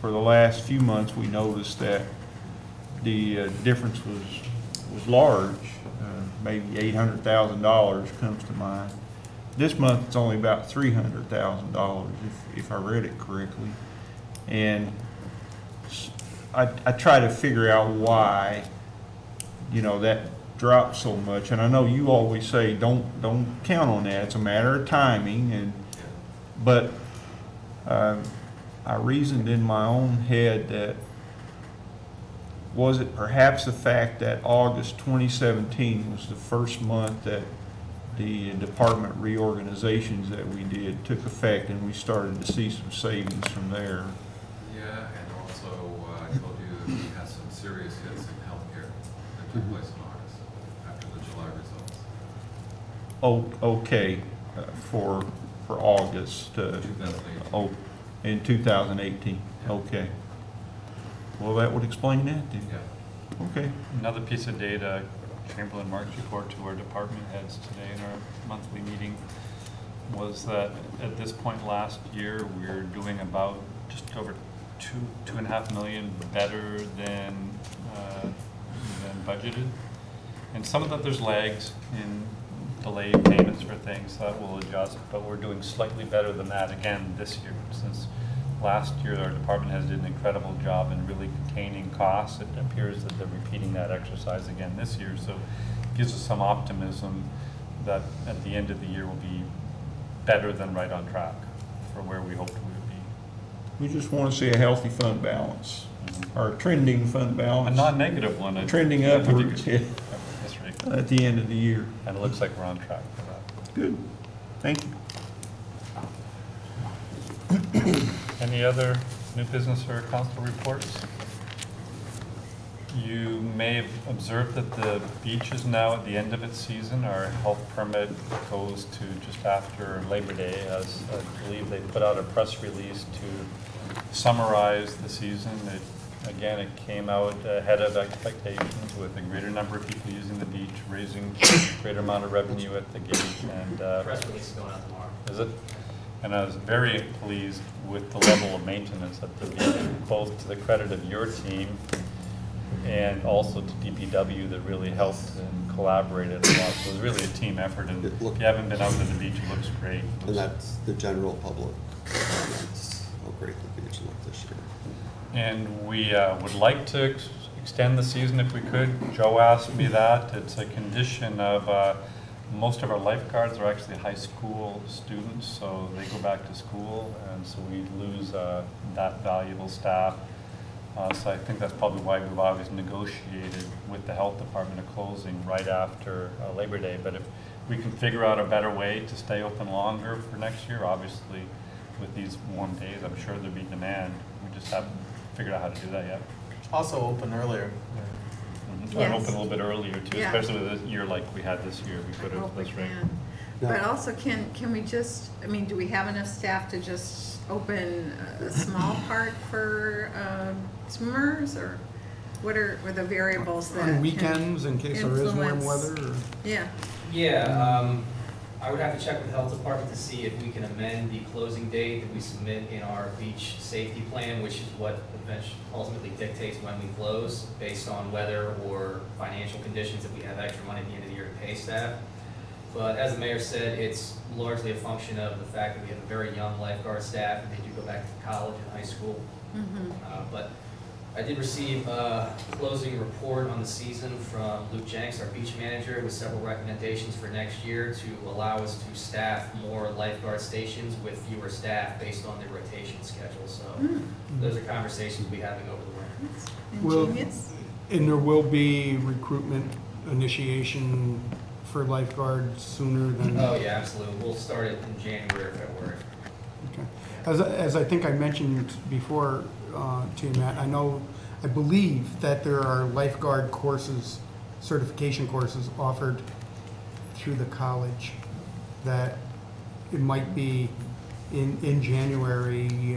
for the last few months we noticed that the difference was large. Maybe $800,000 comes to mind. This month it's only about $300,000 if I read it correctly, and I try to figure out why, you know, that dropped so much. And I know you always say don't count on that. It's a matter of timing, but I reasoned in my own head that was it perhaps the fact that August 2017 was the first month that the department reorganizations that we did took effect, and we started to see some savings from there. Yeah, and also I told you that we had some serious hits in healthcare that took place in August after the July results. Oh, okay, for August. 2018. Oh, in 2018. Okay. Well, that would explain that then. Yeah. Okay. Another piece of data, Chamberlain Marks report to our department heads today in our monthly meeting, was that at this point last year, we're doing about just over two and a half million better than budgeted. And some of that there's lags in delayed payments for things that will adjust, but we're doing slightly better than that again this year. Since last year our department has did an incredible job in really containing costs, it appears that they're repeating that exercise again this year. So it gives us some optimism that at the end of the year we'll be better than right on track for where we hoped we would be. We just want to see a healthy fund balance, or a trending fund balance. A non-negative one. Trending Yeah, upwards, yeah, that's right. at the end of the year. And it looks like we're on track for that. Good. Thank you. Any other new business or council reports? You may have observed that the beach is now at the end of its season. Our health permit goes to just after Labor Day, as I believe they put out a press release to summarize the season. Again, it came out ahead of expectations with a greater number of people using the beach, raising a greater amount of revenue at the gate. And Press release is going out tomorrow. Is it? And I was very pleased with the level of maintenance at the beach, both to the credit of your team and also to DPW that really helped and collaborated a lot. So it was really a team effort, and if you haven't been out to the beach, it looks great. And that's the general public comments, how great the beach looked this year. And we would like to extend the season if we could. Joe asked me that. It's a condition of most of our lifeguards are actually high school students, so they go back to school, and so we lose that valuable staff. So I think that's probably why we've always negotiated with the health department of closing right after Labor Day. But if we can figure out a better way to stay open longer for next year, obviously with these warm days, I'm sure there'll be demand. We just haven't figured out how to do that yet. Also open earlier. try and Yes. open a little bit earlier too, Yeah. especially with a year like we had this year, we could have, Hope we that's right. can. But also, can we just, I mean, do we have enough staff to just open a small part for swimmers, or what are the variables that On can weekends, in case there is warm influence- weather, or? Yeah, Yeah, I would have to check with the health department to see if we can amend the closing date that we submit in our beach safety plan, which is what ultimately dictates when we close, based on weather or financial conditions, if we have extra money at the end of the year to pay staff. But as the mayor said, it's largely a function of the fact that we have a very young lifeguard staff, and they do go back to college and high school. But I did receive a closing report on the season from Luke Jenks, our beach manager, with several recommendations for next year to allow us to staff more lifeguard stations with fewer staff based on their rotation schedule. So those are conversations we'll be having over the winter. Will- ingenious. And there will be recruitment initiation for lifeguards sooner than? Oh, yeah, absolutely. We'll start it in January or February. Okay. As I think I mentioned before to you, Matt, I believe that there are lifeguard courses, certification courses offered through the college, that it might be in January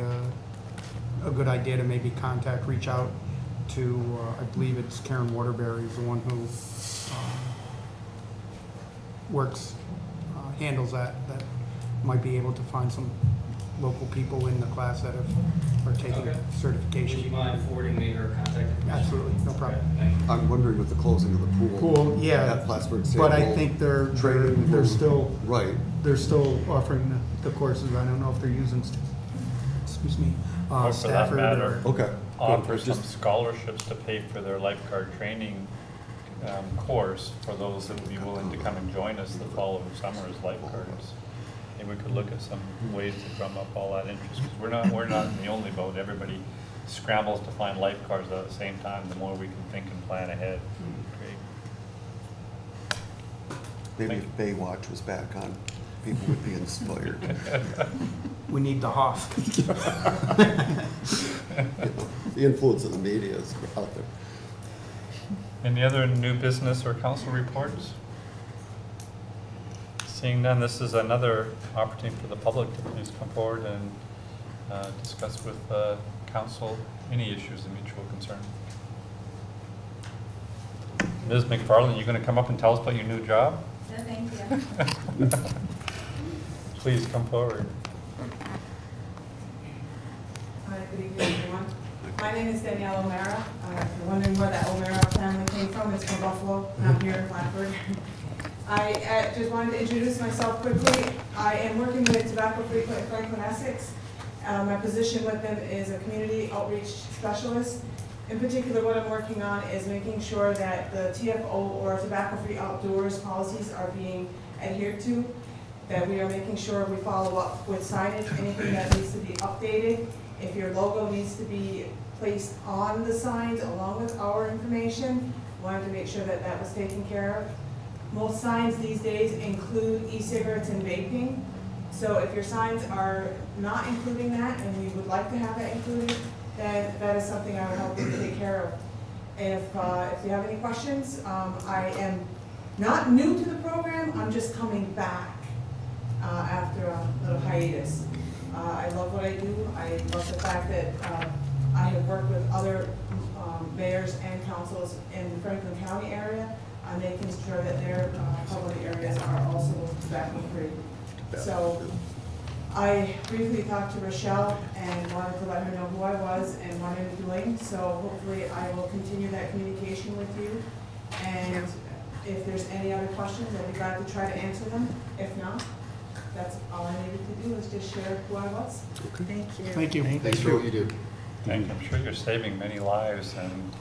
a good idea to maybe reach out to, I believe it's Karen Waterbury is the one who handles that might be able to find some local people in the class that are taking certification. Would you mind forwarding me her contact information? Absolutely, no problem. Okay, thank you. I'm wondering with the closing of the pool. Yeah, At Plattsburgh but I Stable, think they're training still, Right. they're still offering the courses. I don't know if they're using, excuse me, Or for that Stafford matter, or. Okay. offer Good. some scholarships to pay for their lifeguard training course for those that would be willing to come and join us the following summer as lifeguards. Maybe we could look at some ways to drum up all that interest, because we're not in the only boat. Everybody scrambles to find lifeguards at the same time. The more we can think and plan ahead, great. Maybe if Baywatch was back on, people would be inspired. We need the Hoff. The influence of the media is out there. Any other new business or council reports? Seeing none, this is another opportunity for the public to please come forward and discuss with council any issues of mutual concern. Ms. McFarland, you going to come up and tell us about your new job? No, thank you. Please come forward. Hi, good evening, everyone. My name is Danielle O'Mara. If you're wondering where that O'Mara family came from, it's from Buffalo, not here in Plattsburgh. I just wanted to introduce myself quickly. I am working with Tobacco Free Franklin, Essex. My position with them is a community outreach specialist. In particular, what I'm working on is making sure that the TFO or Tobacco Free Outdoors policies are being adhered to, that we are making sure we follow up with signage, anything that needs to be updated. If your logo needs to be placed on the signs along with our information, wanted to make sure that that was taken care of. Most signs these days include e-cigarettes and vaping. So if your signs are not including that, and we would like to have that included, then that is something I would help you to take care of. If you have any questions, I am not new to the program, I'm just coming back after a little hiatus. I love what I do. I love the fact that I have worked with other mayors and councils in the Franklin County area on making sure that their public areas are also tobacco free. So I briefly talked to Rochelle and wanted to let her know who I was and what I'm doing. So hopefully I will continue that communication with you. And if there's any other questions, I'll be glad to try to answer them. If not, that's all I needed to do, is just share who I was. Okay. Thank you. Thank you. Thanks for what you do. Thank you. I'm sure you're saving many lives and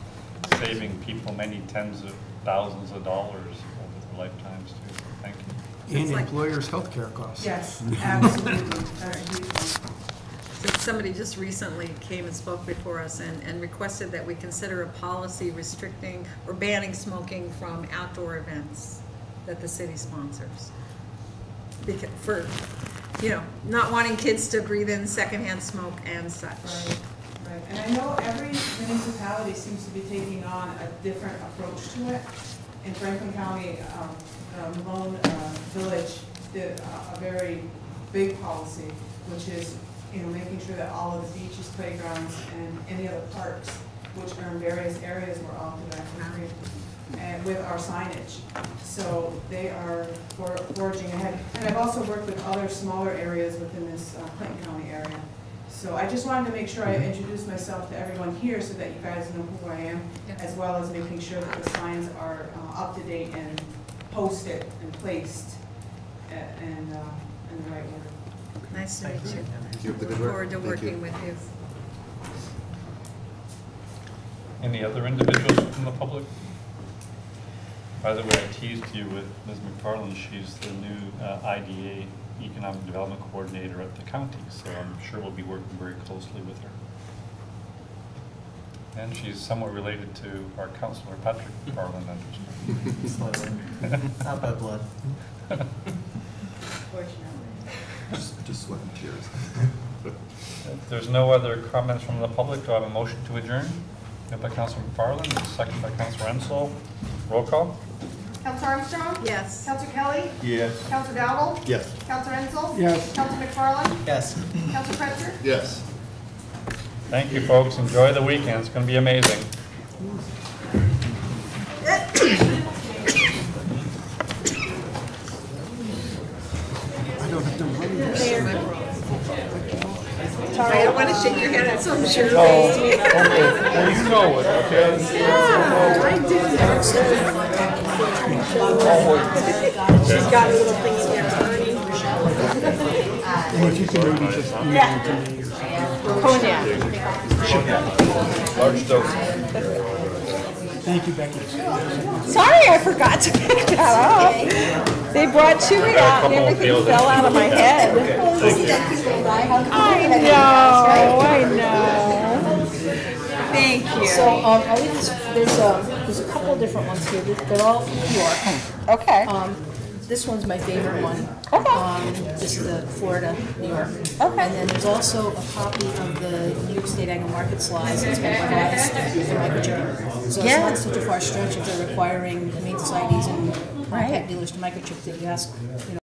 saving people many tens of thousands of dollars over their lifetimes too. Thank you. And It's like- employers' health care costs. Yes, absolutely. Somebody just recently came and spoke before us and requested that we consider a policy restricting or banning smoking from outdoor events that the city sponsors. Because for, not wanting kids to breathe in secondhand smoke and such. Right, and I know every municipality seems to be taking on a different approach to it. In Franklin County, Malone Village did a very big policy, which is, making sure that all of the beaches, playgrounds, and any other parks, which are in various areas, were all through that country, and with our signage. So they are forging ahead. And I've also worked with other smaller areas within this Clinton County area. So I just wanted to make sure I introduced myself to everyone here so that you guys know who I am, as well as making sure that the signs are up to date and posted and placed in the right order. Nice to meet you. Keep up the Look good work. forward to Thank you. working with you. Any other individuals from the public? By the way, I teased you with Ms. McFarland. She's the new IDA, Economic Development Coordinator at the county, so I'm sure we'll be working very closely with her. And she's somewhat related to our councilor, Patrick McFarland, I understand. Slightly. Not by blood. Just sweating tears. If there's no other comments from the public, do I have a motion to adjourn? Made by Councilor McFarland, second by Councilor Ensel. Roll call? Counselor Armstrong? Yes. Counselor Kelly? Yes. Counselor Dowdle? Yes. Counselor Ensel? Yes. Counselor McFarland? Yes. Counselor Pretzer? Yes. Thank you, folks. Enjoy the weekend. It's going to be amazing. Sorry, I don't want to shake your hand at some sure. Oh, okay. Well, you know it, okay? I do. She's got a little thing in there, And if you can maybe just email it to me or something. Cognac. Large dose. Thank you, Becky. Sorry, I forgot to pick that up. They brought Chewy out and everything fell out of my head. I know. Thank you. So, I'll leave this, there's a couple of different ones here. They're all from New York. Okay. This one's my favorite one. Okay. This is the Florida, New York. Okay. And then there's also a copy of the New York State Ag and Market Slides that's been revised for microchip. So it's not such a far stretch if they're requiring humane societies and pet dealers to microchip that you ask,